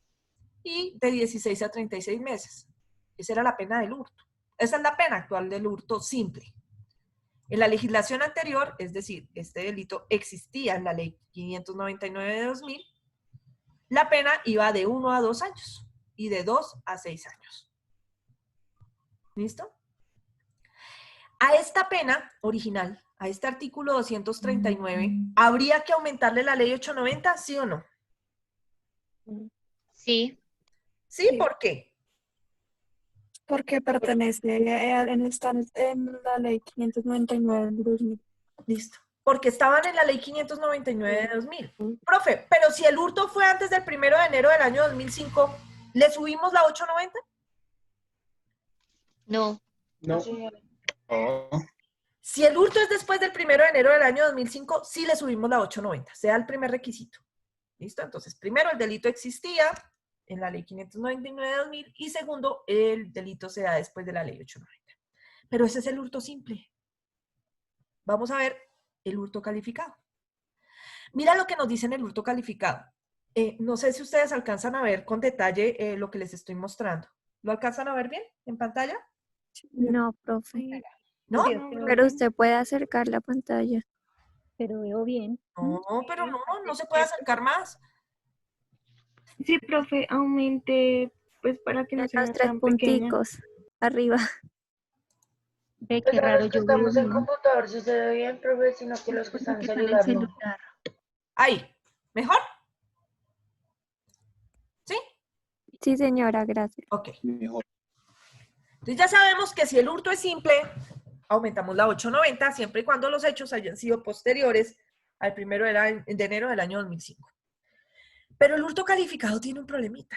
y de 16 a 36 meses. Esa era la pena del hurto. Esa es la pena actual del hurto simple. En la legislación anterior, es decir, este delito existía en la ley 599 de 2000, la pena iba de 1 a 2 años y de 2 a 6 años. ¿Listo? A esta pena original, a este artículo 239, ¿habría que aumentarle la ley 890, sí o no? Sí. ¿Sí? ¿Por qué? Porque pertenece en la ley 599 de 2000. Listo. Porque estaban en la ley 599 de 2000. Profe, pero si el hurto fue antes del 1 de enero del año 2005, ¿le subimos la 890? No. No. Sí. Si el hurto es después del 1 de enero del año 2005, sí le subimos la 890, sea el primer requisito. ¿Listo? Entonces, primero, el delito existía en la ley 599 de 2000 y segundo, el delito se da después de la ley 890. Pero ese es el hurto simple. Vamos a ver el hurto calificado. Mira lo que nos dice en el hurto calificado. No sé si ustedes alcanzan a ver con detalle lo que les estoy mostrando. ¿Lo alcanzan a ver bien en pantalla? No, profe. ¿No? Pero usted puede acercar la pantalla. Pero veo bien. No, pero no se puede acercar más. Sí, profe, aumente, pues para que no Los sea tres tan pequeña. punticos arriba. Ve Pues qué a raro, los que yo veo estamos en bien. computador sí se ve bien, profe, sino que los que están en celular no. Ahí. ¿Mejor? ¿Sí? Sí, señora, gracias. Ok. Entonces ya sabemos que si el hurto es simple, aumentamos la 890 siempre y cuando los hechos hayan sido posteriores al 1 de enero del año 2005. Pero el hurto calificado tiene un problemita.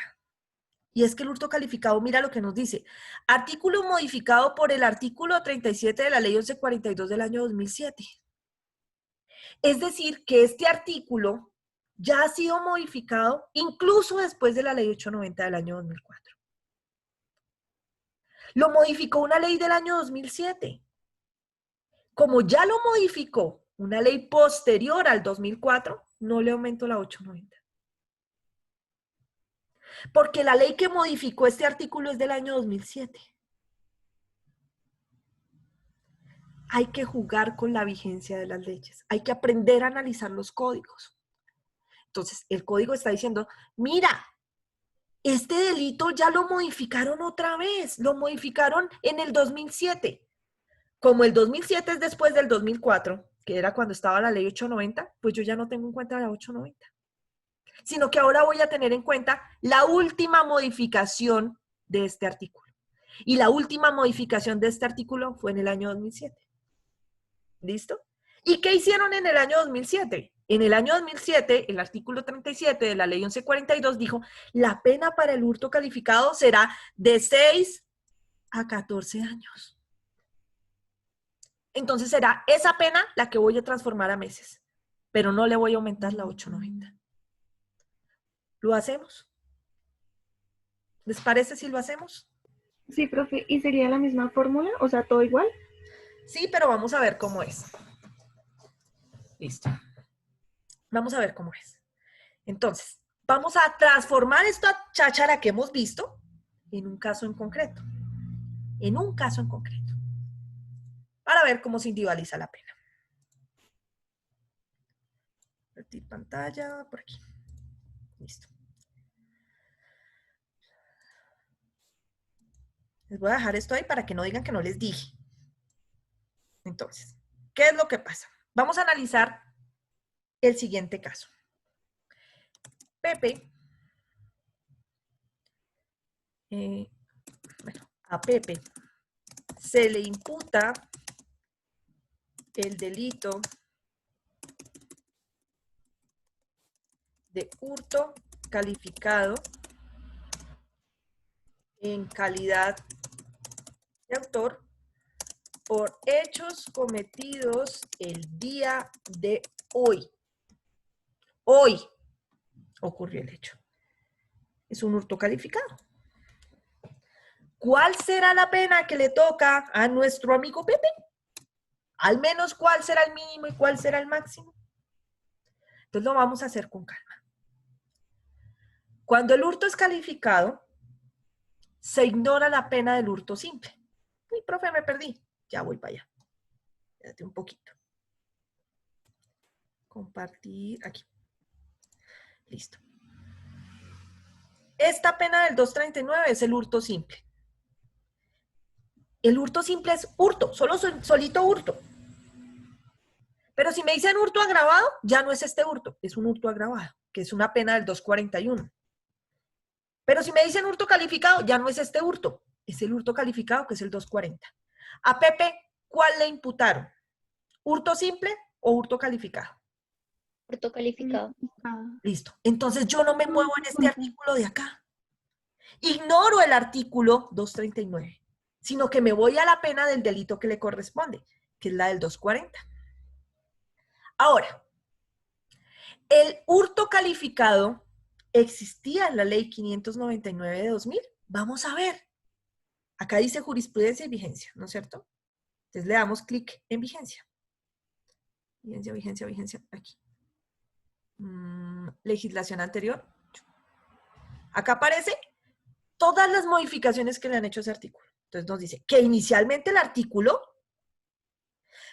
Y es que el hurto calificado, mira lo que nos dice. Artículo modificado por el artículo 37 de la ley 1142 del año 2007. Es decir, que este artículo ya ha sido modificado incluso después de la ley 890 del año 2004. Lo modificó una ley del año 2007. Como ya lo modificó una ley posterior al 2004, no le aumento la 890. Porque la ley que modificó este artículo es del año 2007. Hay que jugar con la vigencia de las leyes. Hay que aprender a analizar los códigos. Entonces, el código está diciendo, mira, este delito ya lo modificaron otra vez. Lo modificaron en el 2007. Como el 2007 es después del 2004, que era cuando estaba la ley 890, pues yo ya no tengo en cuenta la 890. Sino que ahora voy a tener en cuenta la última modificación de este artículo. Y la última modificación de este artículo fue en el año 2007. ¿Listo? ¿Y qué hicieron en el año 2007? En el año 2007, el artículo 37 de la ley 1142 dijo, la pena para el hurto calificado será de 6 a 14 años. Entonces será esa pena la que voy a transformar a meses, pero no le voy a aumentar la 890. ¿Lo hacemos? ¿Les parece si lo hacemos? Sí, profe, ¿y sería la misma fórmula? O sea, ¿todo igual? Sí, pero vamos a ver cómo es. Listo. Vamos a ver cómo es. Entonces, vamos a transformar esta cháchara que hemos visto en un caso en concreto. En un caso en concreto. Para ver cómo se individualiza la pena. Compartir pantalla por aquí. Listo. Les voy a dejar esto ahí para que no digan que no les dije. Entonces, ¿qué es lo que pasa? Vamos a analizar el siguiente caso. Pepe, a Pepe se le imputa el delito de hurto calificado en calidad de autor por hechos cometidos el día de hoy. Hoy ocurrió el hecho. Es un hurto calificado. ¿Cuál será la pena que le toca a nuestro amigo Pepe? Al menos, ¿cuál será el mínimo y cuál será el máximo? Entonces lo vamos a hacer con calma. Cuando el hurto es calificado, se ignora la pena del hurto simple. Uy, profe, me perdí. Ya voy para allá. Espérate un poquito. Compartir aquí. Listo. Esta pena del 239 es el hurto simple. El hurto simple es hurto, solito hurto. Pero si me dicen hurto agravado, ya no es este hurto, es un hurto agravado, que es una pena del 241. Pero si me dicen hurto calificado, ya no es este hurto, es el hurto calificado, que es el 240. A Pepe, ¿cuál le imputaron? ¿Hurto simple o hurto calificado? Hurto calificado. Listo. Entonces yo no me muevo en este artículo de acá. Ignoro el artículo 239, sino que me voy a la pena del delito que le corresponde, que es la del 240. Ahora, el hurto calificado existía en la ley 599 de 2000. Vamos a ver. Acá dice jurisprudencia y vigencia, ¿no es cierto? Entonces le damos clic en vigencia. Vigencia, vigencia, vigencia, aquí. Legislación anterior. Acá aparece todas las modificaciones que le han hecho a ese artículo. Entonces nos dice que inicialmente el artículo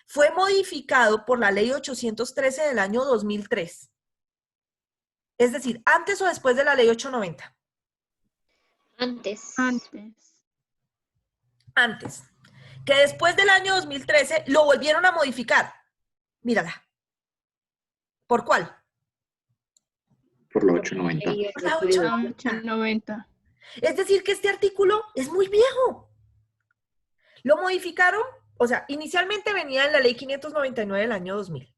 fue modificado por la ley 813 del año 2003. Es decir, antes o después de la ley 890. Antes. Antes. Que después del año 2013 lo volvieron a modificar. Mírala. ¿Por cuál? Por la 890. Por la 890. 890. Es decir, que este artículo es muy viejo. Lo modificaron, o sea, inicialmente venía en la ley 599 del año 2000.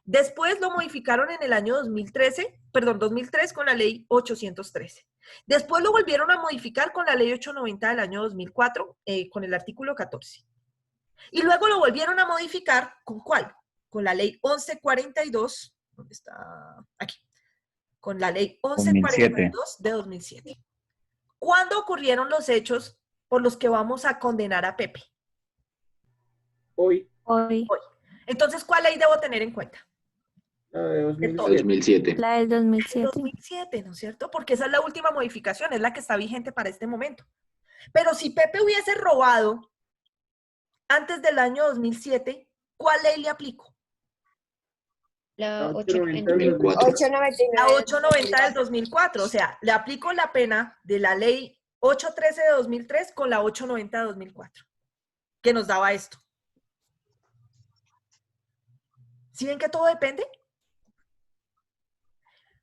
Después lo modificaron en el año 2003 con la ley 813. Después lo volvieron a modificar con la ley 890 del año 2004, con el artículo 14. Y luego lo volvieron a modificar, ¿con cuál? Con la ley 1142, ¿dónde está? Aquí. Con la ley 1142 de 2007. ¿Cuándo ocurrieron los hechos por los que vamos a condenar a Pepe? Hoy. Entonces, ¿cuál ley debo tener en cuenta? La de 2007. La del 2007. 2007, ¿no es cierto? Porque esa es la última modificación, es la que está vigente para este momento. Pero si Pepe hubiese robado antes del año 2007, ¿cuál ley le aplico? La 890 del 2004. O sea, le aplico la pena de la ley 813 de 2003 con la 890 de 2004, que nos daba esto. ¿Sí ven que todo depende?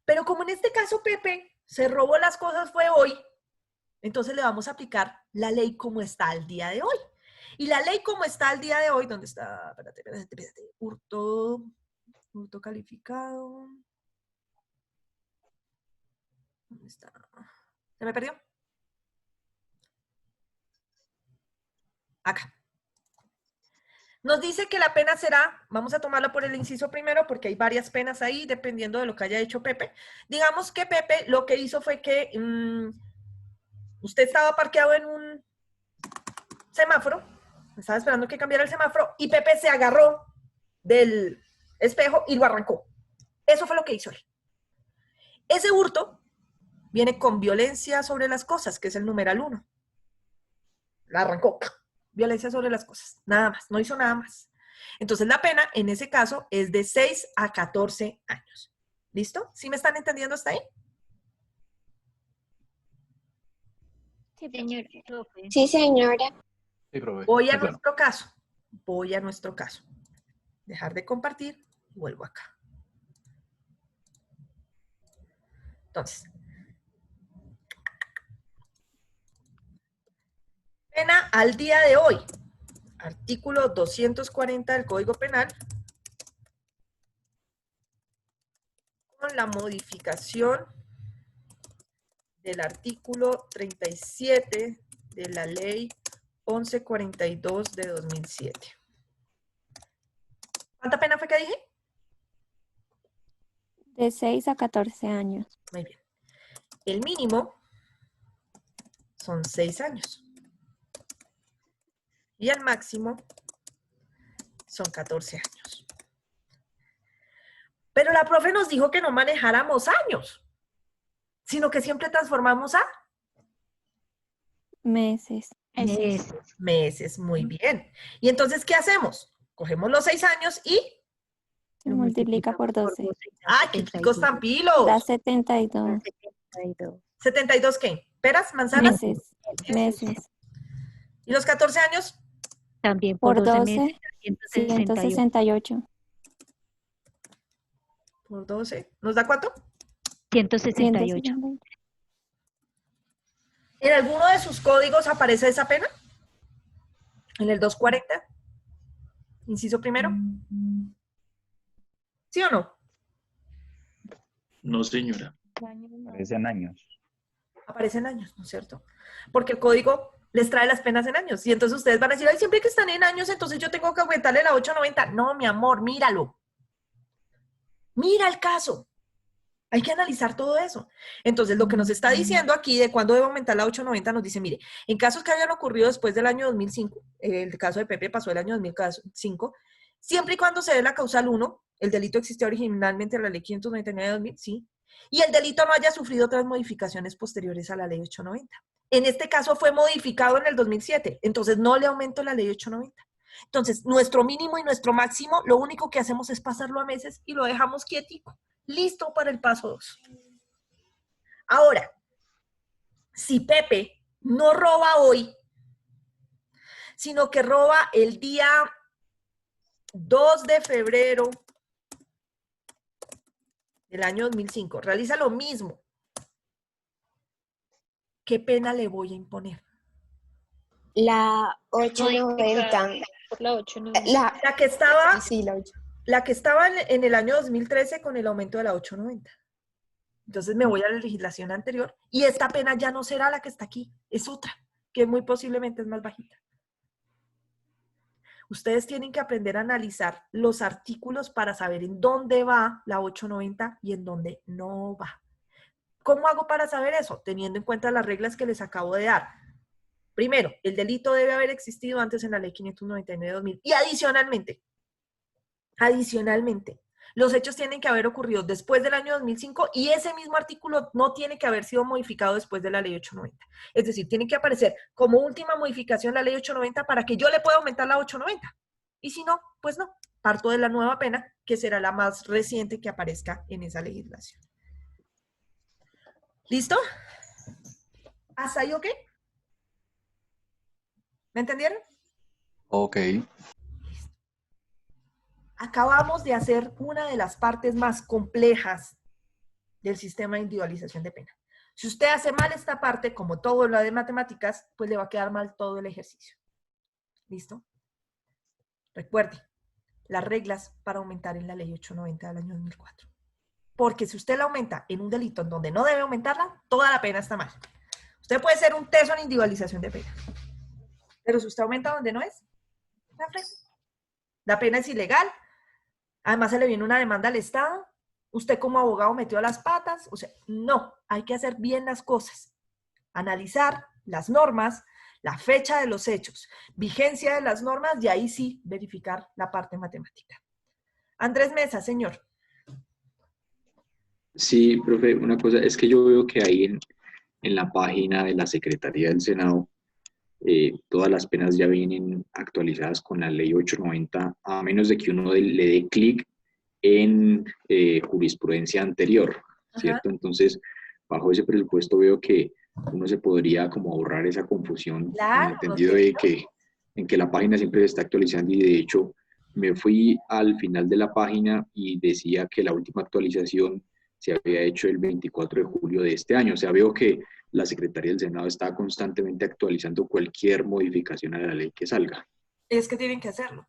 Pero como en este caso Pepe se robó las cosas fue hoy, entonces le vamos a aplicar la ley como está al día de hoy. Y la ley como está al día de hoy, ¿dónde está? Espérate. Hurto calificado. ¿Dónde está? ¿Se me perdió? Acá. Nos dice que la pena será, vamos a tomarla por el inciso primero porque hay varias penas ahí dependiendo de lo que haya hecho Pepe. Digamos que Pepe lo que hizo fue que usted estaba parqueado en un semáforo, estaba esperando que cambiara el semáforo y Pepe se agarró del espejo y lo arrancó. Eso fue lo que hizo él. Ese hurto viene con violencia sobre las cosas, que es el numeral 1. La arrancó. Violencia sobre las cosas, nada más, no hizo nada más. Entonces la pena en ese caso es de 6 a 14 años. ¿Listo? ¿Sí me están entendiendo hasta ahí? Sí, señora. Sí, señora. Sí, profe. Voy a nuestro caso. Dejar de compartir y vuelvo acá. Entonces, pena al día de hoy. Artículo 240 del Código Penal. Con la modificación del artículo 37 de la ley 1142 de 2007. ¿Cuánta pena fue que dije? De 6 a 14 años. Muy bien. El mínimo son 6 años. Y el máximo son 14 años. Pero la profe nos dijo que no manejáramos años, sino que siempre transformamos a Meses. meses. Muy bien. Y entonces, ¿qué hacemos? Cogemos los 6 años y Se multiplica por 12. ¡ay, qué chicos tan pilos! Da 72. ¿72 qué? ¿Peras? ¿Manzanas? Meses. ¿Y los 14 años? También Por 12, meses, 168. Por 12. ¿Nos da cuánto? 168. ¿En alguno de sus códigos aparece esa pena? ¿En el 240? Inciso primero. ¿Sí o no? No, señora. Parecen años. Aparecen años, ¿no es cierto? Porque el código les trae las penas en años. Y entonces ustedes van a decir, ay, siempre que están en años, entonces yo tengo que aumentarle la 890. No, mi amor, míralo. Mira el caso. Hay que analizar todo eso. Entonces, lo que nos está diciendo aquí de cuándo debe aumentar la 890 nos dice, mire, en casos que hayan ocurrido después del año 2005, el caso de Pepe pasó el año 2005, siempre y cuando se dé la causal 1, el delito existía originalmente en la ley 599 de 2000, sí, y el delito no haya sufrido otras modificaciones posteriores a la ley 890. En este caso fue modificado en el 2007, entonces no le aumento la ley 890. Entonces, nuestro mínimo y nuestro máximo, lo único que hacemos es pasarlo a meses y lo dejamos quietico, listo para el paso 2. Ahora, si Pepe no roba hoy, sino que roba el día 2 de febrero del año 2005, realiza lo mismo, ¿qué pena le voy a imponer? La 890. Por la 890. La que estaba, Sí, la que estaba en el año 2013 con el aumento de la 890. Entonces me voy a la legislación anterior y esta pena ya no será la que está aquí, es otra, que muy posiblemente es más bajita. Ustedes tienen que aprender a analizar los artículos para saber en dónde va la 890 y en dónde no va. ¿Cómo hago para saber eso? Teniendo en cuenta las reglas que les acabo de dar. Primero, el delito debe haber existido antes en la ley 599 de 2000. Y adicionalmente, los hechos tienen que haber ocurrido después del año 2005 y ese mismo artículo no tiene que haber sido modificado después de la ley 890. Es decir, tiene que aparecer como última modificación la ley 890 para que yo le pueda aumentar la 890. Y si no, pues no. Parto de la nueva pena, que será la más reciente que aparezca en esa legislación. ¿Listo? ¿Hasta ahí ok? ¿Me entendieron? Ok. Acabamos de hacer una de las partes más complejas del sistema de individualización de pena. Si usted hace mal esta parte, como todo lo de matemáticas, pues le va a quedar mal todo el ejercicio. ¿Listo? Recuerde, las reglas para aumentar en la ley 890 del año 2004. Porque si usted la aumenta en un delito en donde no debe aumentarla, toda la pena está mal. Usted puede ser un teso en individualización de pena. Pero si usted aumenta donde no es, la pena es ilegal. Además se le viene una demanda al Estado. Usted como abogado metió las patas. O sea, no, hay que hacer bien las cosas. Analizar las normas, la fecha de los hechos, vigencia de las normas y ahí sí verificar la parte matemática. Andrés Mesa, señor. Sí, profe, una cosa es que yo veo que ahí en la página de la Secretaría del Senado, todas las penas ya vienen actualizadas con la ley 890, a menos de que uno le dé clic en jurisprudencia anterior, ¿cierto? Ajá. Entonces, bajo ese presupuesto veo que uno se podría como ahorrar esa confusión, claro, en el entendido en que la página siempre se está actualizando y de hecho me fui al final de la página y decía que la última actualización se había hecho el 24 de julio de este año. O sea, veo que la Secretaría del Senado está constantemente actualizando cualquier modificación a la ley que salga. Es que tienen que hacerlo.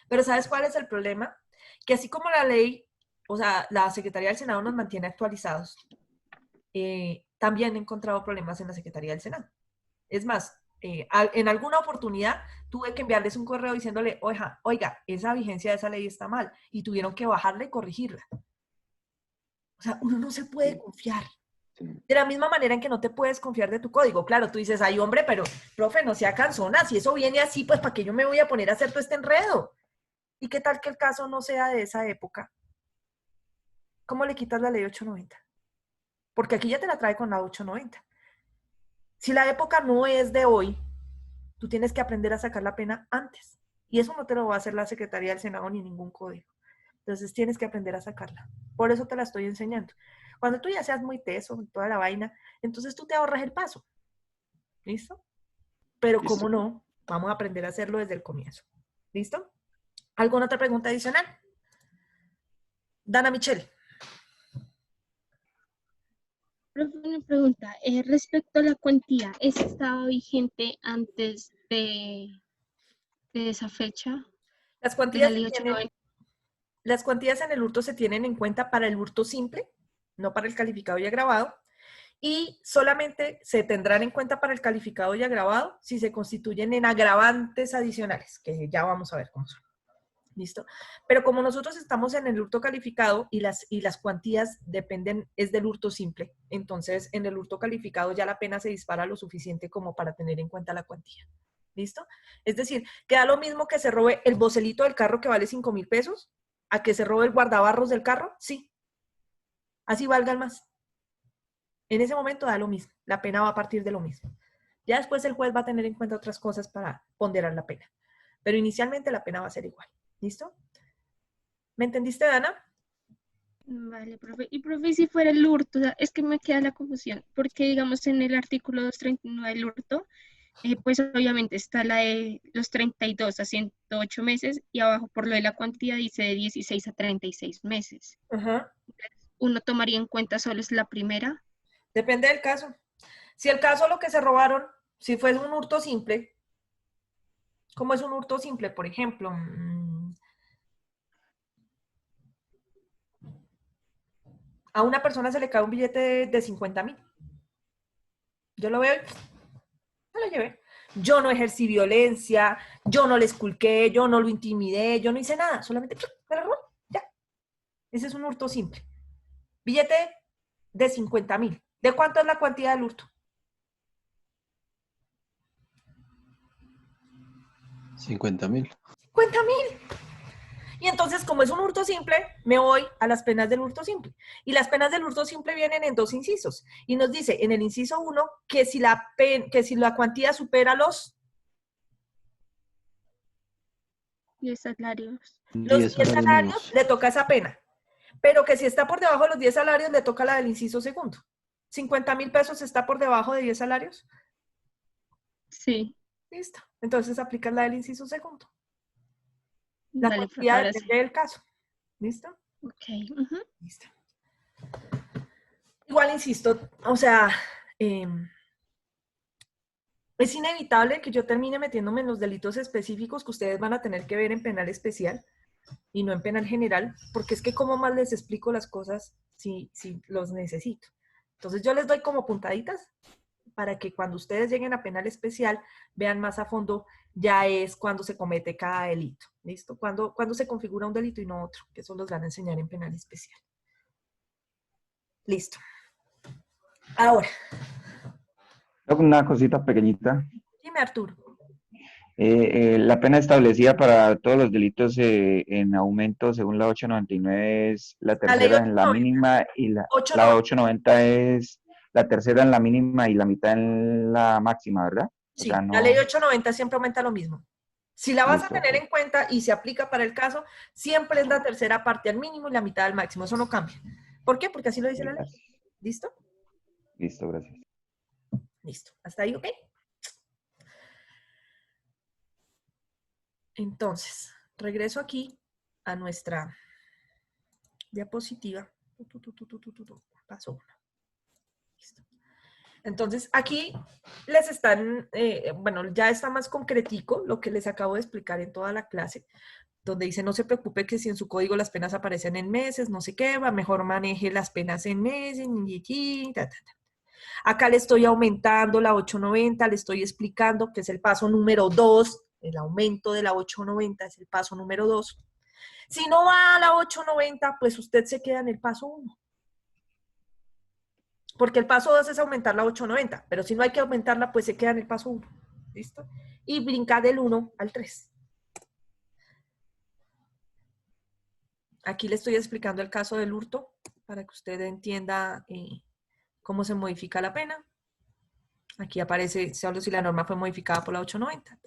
Pero ¿sabes cuál es el problema? Que así como la ley, o sea, la Secretaría del Senado nos mantiene actualizados, también he encontrado problemas en la Secretaría del Senado. Es más, en alguna oportunidad tuve que enviarles un correo diciéndole, oiga, esa vigencia de esa ley está mal, y tuvieron que bajarla y corregirla. O sea, uno no se puede confiar. De la misma manera en que no te puedes confiar de tu código. Claro, tú dices, ay, hombre, pero, profe, no sea cansona. Si eso viene así, pues, ¿para qué yo me voy a poner a hacer todo este enredo? ¿Y qué tal que el caso no sea de esa época? ¿Cómo le quitas la ley 890? Porque aquí ya te la trae con la 890. Si la época no es de hoy, tú tienes que aprender a sacar la pena antes. Y eso no te lo va a hacer la Secretaría del Senado ni ningún código. Entonces tienes que aprender a sacarla. Por eso te la estoy enseñando. Cuando tú ya seas muy teso, toda la vaina, entonces tú te ahorras el paso. ¿Listo? Pero ¿cómo no? Vamos a aprender a hacerlo desde el comienzo. ¿Listo? ¿Alguna otra pregunta adicional? Dana Michelle. Una pregunta. Respecto a la cuantía, ¿esa estaba vigente antes de esa fecha? Las cuantías en el hurto se tienen en cuenta para el hurto simple, no para el calificado y agravado. y solamente se tendrán en cuenta para el calificado y agravado si se constituyen en agravantes adicionales, que ya vamos a ver cómo son. ¿Listo? Pero como nosotros estamos en el hurto calificado y las cuantías dependen, es del hurto simple, entonces en el hurto calificado ya la pena se dispara lo suficiente como para tener en cuenta la cuantía. ¿Listo? Es decir, queda lo mismo que se robe el bocelito del carro que vale 5.000 pesos, a que se robe el guardabarros del carro, sí. Así valgan más. En ese momento da lo mismo, la pena va a partir de lo mismo. Ya después el juez va a tener en cuenta otras cosas para ponderar la pena, pero inicialmente la pena va a ser igual. ¿Listo? ¿Me entendiste, Dana? Vale, profe. Y profe, si fuera el hurto, o sea, es que me queda la confusión, porque digamos en el artículo 239 del hurto, pues obviamente está la de los 32 a 108 meses y abajo por lo de la cuantía dice de 16 a 36 meses. Ajá. ¿Uno tomaría en cuenta solo es la primera? Depende del caso. Si el caso lo que se robaron, si fue un hurto simple, ¿cómo es un hurto simple? Por ejemplo, a una persona se le cae un billete de 50.000. Yo lo veo y me lo llevé. Yo no ejercí violencia, yo no le esculqué, yo no lo intimidé, yo no hice nada, solamente me lo robé, ya. Ese es un hurto simple. Billete de 50.000. ¿De cuánto es la cuantía del hurto? 50.000. 50.000. Y entonces, como es un hurto simple, me voy a las penas del hurto simple. Y las penas del hurto simple vienen en 2 incisos. Y nos dice en el inciso 1 que si la cuantía supera los 10 salarios. los 10 salarios, le toca esa pena. Pero que si está por debajo de los 10 salarios, le toca la del inciso segundo. 50.000 pesos está por debajo de 10 salarios. Sí. Listo. Entonces aplica la del inciso segundo. La Vale, cuantía ahora sí. depende del caso. ¿Listo? Ok. Listo. Igual insisto, o sea, es inevitable que yo termine metiéndome en los delitos específicos que ustedes van a tener que ver en penal especial y no en penal general, porque es que cómo más les explico las cosas si los necesito. Entonces yo les doy como puntaditas para que cuando ustedes lleguen a penal especial vean más a fondo ya es cuando se comete cada delito. ¿Listo? Cuando se configura un delito y no otro, que eso los van a enseñar en penal especial. Listo. Ahora. Una cosita pequeñita. Dime, Arturo. La pena establecida para todos los delitos en aumento según la 899 es la tercera en la mínima y la 890 es la tercera en la mínima y la mitad en la máxima, ¿verdad? Sí, o sea, no... la ley 890 siempre aumenta lo mismo. Si la vas Listo, a tener en cuenta y se aplica para el caso, siempre es la tercera parte al mínimo y la mitad al máximo. Eso no cambia. ¿Por qué? Porque así lo dice la ley. ¿Listo? Listo, gracias. Listo. ¿Hasta ahí, ok? Entonces, regreso aquí a nuestra diapositiva. Paso 1. Listo. Entonces, aquí les están, bueno, ya está más concretico lo que les acabo de explicar en toda la clase, donde dice, no se preocupe que si en su código las penas aparecen en meses, no sé qué, va, mejor maneje las penas en meses, Acá le estoy aumentando la 890, le estoy explicando que es el paso número 2, el aumento de la 890 es el paso número 2. Si no va a la 890, pues usted se queda en el paso 1. Porque el paso 2 es aumentar la 890, pero si no hay que aumentarla, pues se queda en el paso 1. ¿Listo? Y brinca del 1 al 3. Aquí le estoy explicando el caso del hurto para que usted entienda cómo se modifica la pena. Aquí aparece solo si la norma fue modificada por la 890.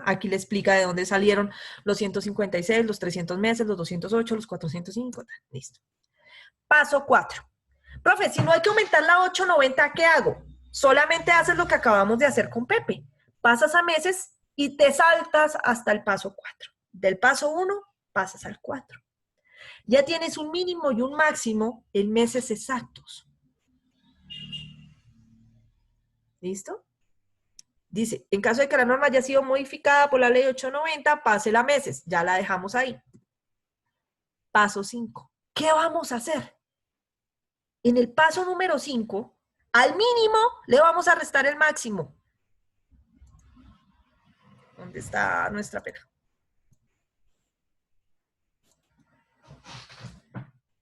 Aquí le explica de dónde salieron los 156, los 300 meses, los 208, los 405. Listo. Paso 4. Profe, si no hay que aumentar la 890, ¿qué hago? Solamente haces lo que acabamos de hacer con Pepe. Pasas a meses y te saltas hasta el paso 4. Del paso 1 pasas al 4. Ya tienes un mínimo y un máximo en meses exactos. ¿Listo? Dice, en caso de que la norma haya sido modificada por la ley 890, pásela a meses. Ya la dejamos ahí. Paso 5. ¿Qué vamos a hacer? En el paso número 5, Al mínimo le vamos a restar el máximo. ¿Dónde está nuestra pena?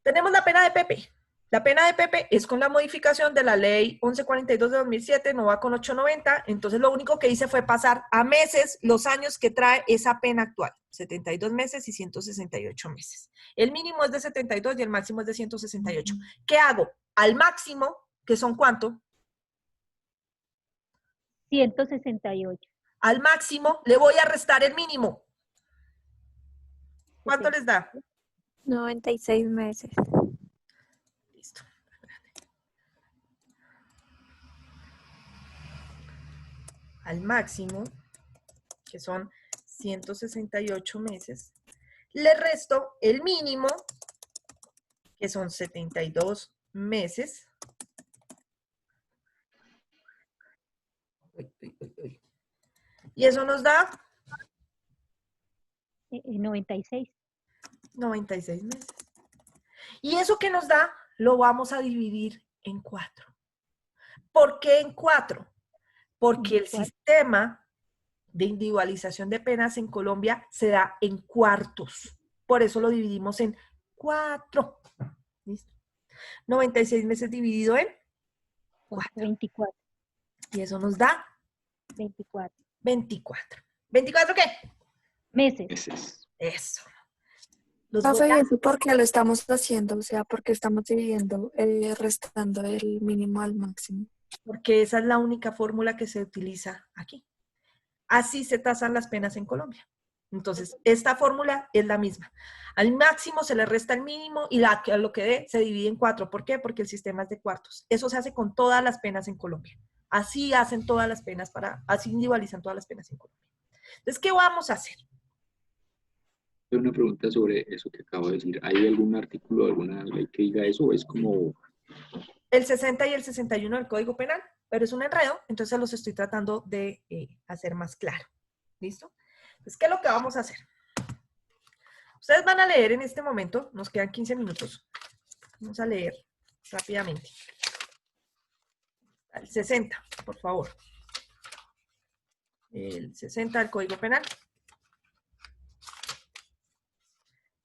Tenemos la pena de Pepe. La pena de Pepe es con la modificación de la ley 1142 de 2007, no va con 890, entonces lo único que hice fue pasar a meses los años que trae esa pena actual, 72 meses y 168 meses. El mínimo es de 72 y el máximo es de 168. ¿Qué hago? Al máximo, que son ¿cuánto? 168. Al máximo le voy a restar el mínimo. ¿Cuánto les da? 96 meses. Listo. Al máximo, que son 168 meses, le resto el mínimo, que son 72 meses. Y eso nos da 96. 96 meses. Y eso que nos da, lo vamos a dividir en 4. ¿Por qué en 4? Porque el sistema de individualización de penas en Colombia se da en cuartos. Por eso lo dividimos en 4. ¿Listo? 96 meses dividido en 4. 24. Y eso nos da 24. 24. ¿24 qué? Meses. Eso. Profe, ¿por qué lo estamos haciendo? O sea, ¿por qué estamos dividiendo, restando el mínimo al máximo? Porque esa es la única fórmula que se utiliza aquí. Así se tasan las penas en Colombia. Entonces, esta fórmula es la misma. Al máximo se le resta el mínimo y lo que dé se divide en 4. ¿Por qué? Porque el sistema es de cuartos. Eso se hace con todas las penas en Colombia. Así hacen todas las penas así individualizan todas las penas en Colombia. Entonces, ¿qué vamos a hacer? Una pregunta sobre eso que acabo de decir. ¿Hay algún artículo, alguna ley que diga eso? ¿O es como...? El 60 y el 61 del Código Penal, pero es un enredo, entonces los estoy tratando de hacer más claro. ¿Listo? Entonces, ¿qué es lo que vamos a hacer? Ustedes van a leer en este momento, nos quedan 15 minutos. Vamos a leer rápidamente. El 60, por favor. El 60 del Código Penal.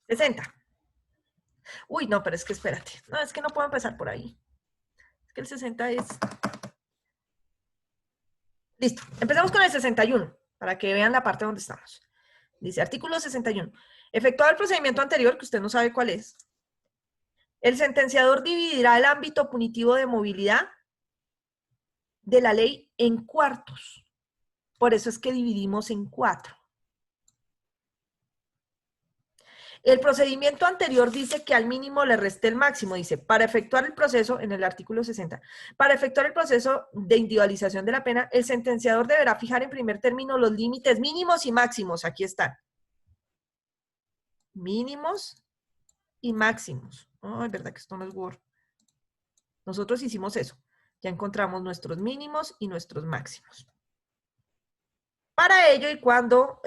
60. Uy, no, pero es que espérate. No, es que no puedo empezar por ahí. Es que el 60 es... Listo. Empezamos con el 61, para que vean la parte donde estamos. Dice, artículo 61. Efectuado el procedimiento anterior, que usted no sabe cuál es, el sentenciador dividirá el ámbito punitivo de movilidad de la ley en cuartos. Por eso es que dividimos en 4. El procedimiento anterior dice que al mínimo le reste el máximo. Dice, para efectuar el proceso, en el artículo 60, para efectuar el proceso de individualización de la pena, el sentenciador deberá fijar en primer término los límites mínimos y máximos. Aquí están. Mínimos y máximos. Ay, verdad que esto no es Word. Nosotros hicimos eso. Ya encontramos nuestros mínimos y nuestros máximos. Para ello, y cuando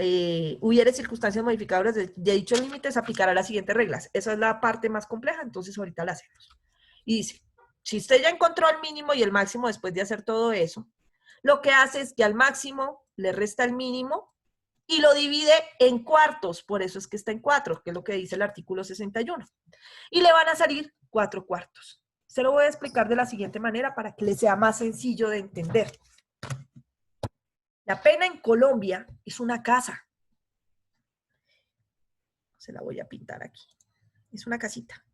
hubiere circunstancias modificadoras de dichos límites, aplicará las siguientes reglas. Esa es la parte más compleja, entonces ahorita la hacemos. Y dice, si usted ya encontró el mínimo y el máximo después de hacer todo eso, lo que hace es que al máximo le resta el mínimo y lo divide en cuartos. Por eso es que está en 4, que es lo que dice el artículo 61. Y le van a salir 4 cuartos. Se lo voy a explicar de la siguiente manera para que le sea más sencillo de entender. La pena en Colombia es una casa. Se la voy a pintar aquí. Es una casita.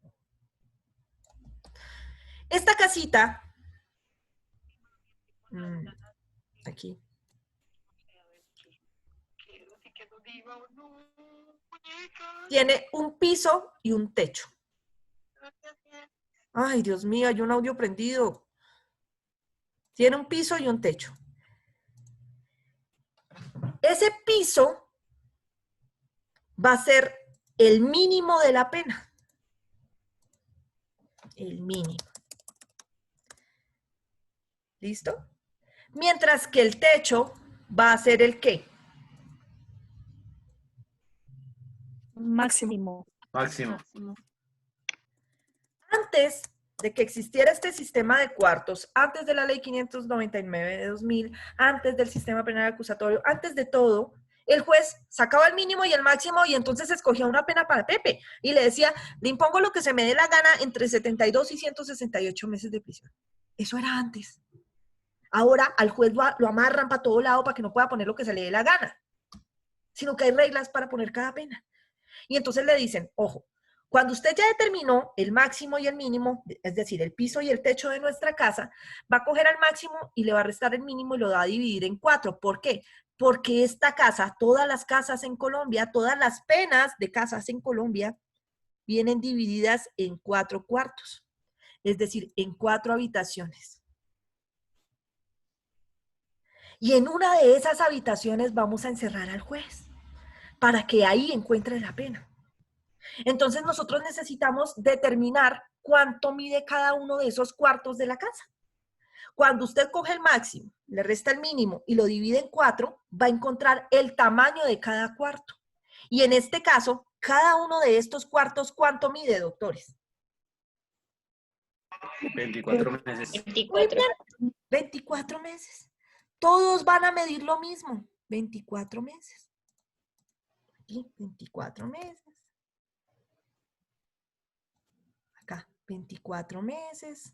Esta casita, aquí, tiene un piso y un techo. Ay, Dios mío, hay un audio prendido. Tiene un piso y un techo. Ese piso va a ser el mínimo de la pena. El mínimo. ¿Listo? Mientras que el techo va a ser el ¿qué? Máximo. Máximo. Antes de que existiera este sistema de cuartos antes de la ley 599 de 2000, antes del sistema penal acusatorio, antes de todo, el juez sacaba el mínimo y el máximo y entonces escogía una pena para Pepe y le decía, le impongo lo que se me dé la gana entre 72 y 168 meses de prisión. Eso era antes. Ahora al juez lo amarran para todo lado para que no pueda poner lo que se le dé la gana, sino que hay reglas para poner cada pena. Y entonces le dicen, ojo, cuando usted ya determinó el máximo y el mínimo, es decir, el piso y el techo de nuestra casa, va a coger al máximo y le va a restar el mínimo y lo va a dividir en 4. ¿Por qué? Porque esta casa, todas las casas en Colombia, todas las penas de casas en Colombia, vienen divididas en 4 cuartos, es decir, en 4 habitaciones. Y en una de esas habitaciones vamos a encerrar al juez para que ahí encuentre la pena. Entonces nosotros necesitamos determinar cuánto mide cada uno de esos cuartos de la casa. Cuando usted coge el máximo, le resta el mínimo y lo divide en 4, va a encontrar el tamaño de cada cuarto. Y en este caso, cada uno de estos cuartos, ¿cuánto mide, doctores? 24 meses. 24 meses. Todos van a medir lo mismo, 24 meses. Aquí, 24 meses. Acá, 24 meses.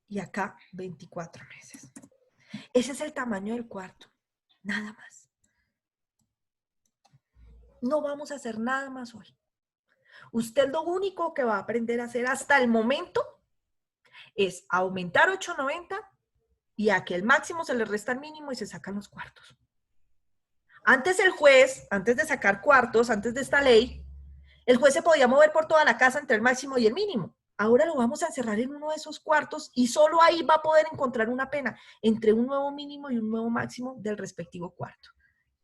Y acá, 24 meses. Ese es el tamaño del cuarto, nada más. No vamos a hacer nada más hoy. Usted lo único que va a aprender a hacer hasta el momento es aumentar 890 y a que el máximo se le resta el mínimo y se sacan los cuartos. Antes el juez, antes de sacar cuartos, antes de esta ley, el juez se podía mover por toda la casa entre el máximo y el mínimo. Ahora lo vamos a encerrar en uno de esos cuartos y solo ahí va a poder encontrar una pena entre un nuevo mínimo y un nuevo máximo del respectivo cuarto.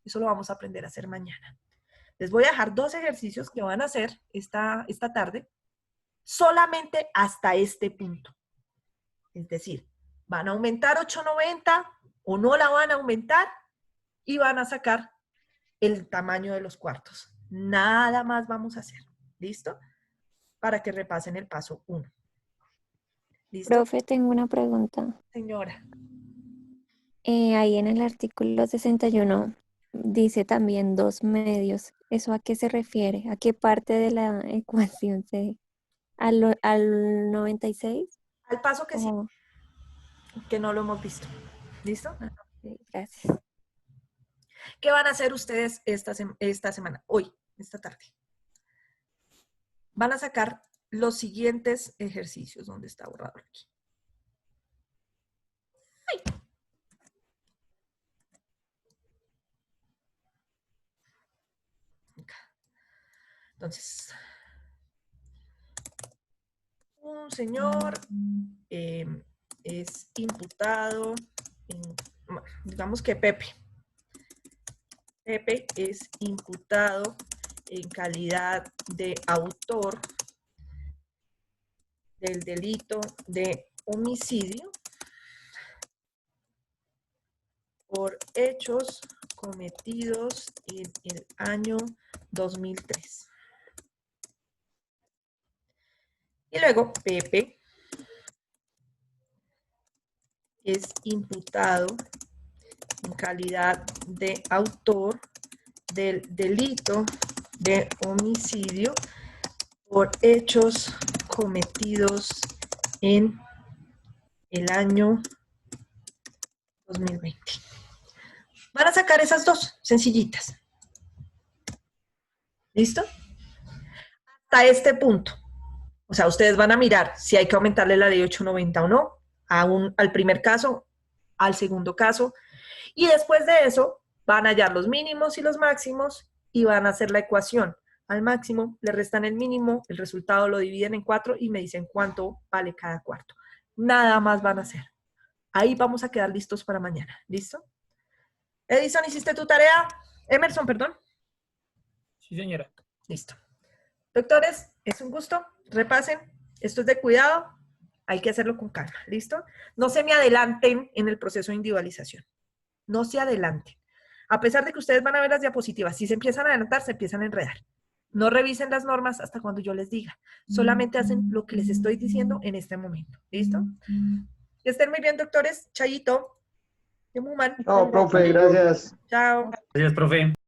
Eso lo vamos a aprender a hacer mañana. Les voy a dejar 2 ejercicios que van a hacer esta tarde, solamente hasta este punto. Es decir, van a aumentar 890 o no la van a aumentar y van a sacar el tamaño de los cuartos. Nada más vamos a hacer. ¿Listo? Para que repasen el paso 1. ¿Listo? Profe, tengo una pregunta. Señora. Ahí en el artículo 61 dice también 2 medios. ¿Eso a qué se refiere? ¿A qué parte de la ecuación ¿Al 96? Al paso que sí, que no lo hemos visto. ¿Listo? Gracias. ¿Qué van a hacer ustedes esta semana? Hoy, esta tarde. Van a sacar los siguientes ejercicios. ¿Dónde está borrador aquí? ¡Ay! Entonces, un señor es imputado, digamos que Pepe. Pepe es imputado en calidad de autor del delito de homicidio por hechos cometidos en el año 2003. Y luego Pepe es imputado en calidad de autor del delito de homicidio por hechos cometidos en el año 2020. Van a sacar esas 2 sencillitas. ¿Listo? Hasta este punto. O sea, ustedes van a mirar si hay que aumentarle la ley 890 o no, al primer caso, al segundo caso, y después de eso van a hallar los mínimos y los máximos y van a hacer la ecuación. Al máximo le restan el mínimo, el resultado lo dividen en 4 y me dicen cuánto vale cada cuarto. Nada más van a hacer. Ahí vamos a quedar listos para mañana. ¿Listo? Edison, ¿hiciste tu tarea? Emerson, perdón. Sí, señora. Listo. Doctores, es un gusto. Repasen. Esto es de cuidado. Hay que hacerlo con calma. ¿Listo? No se me adelanten en el proceso de individualización. No se adelanten. A pesar de que ustedes van a ver las diapositivas, si se empiezan a adelantar, se empiezan a enredar. No revisen las normas hasta cuando yo les diga. Solamente hacen lo que les estoy diciendo en este momento. ¿Listo? Que estén muy bien, doctores. Chayito. Chao, profe, gracias. Chao. Gracias, profe.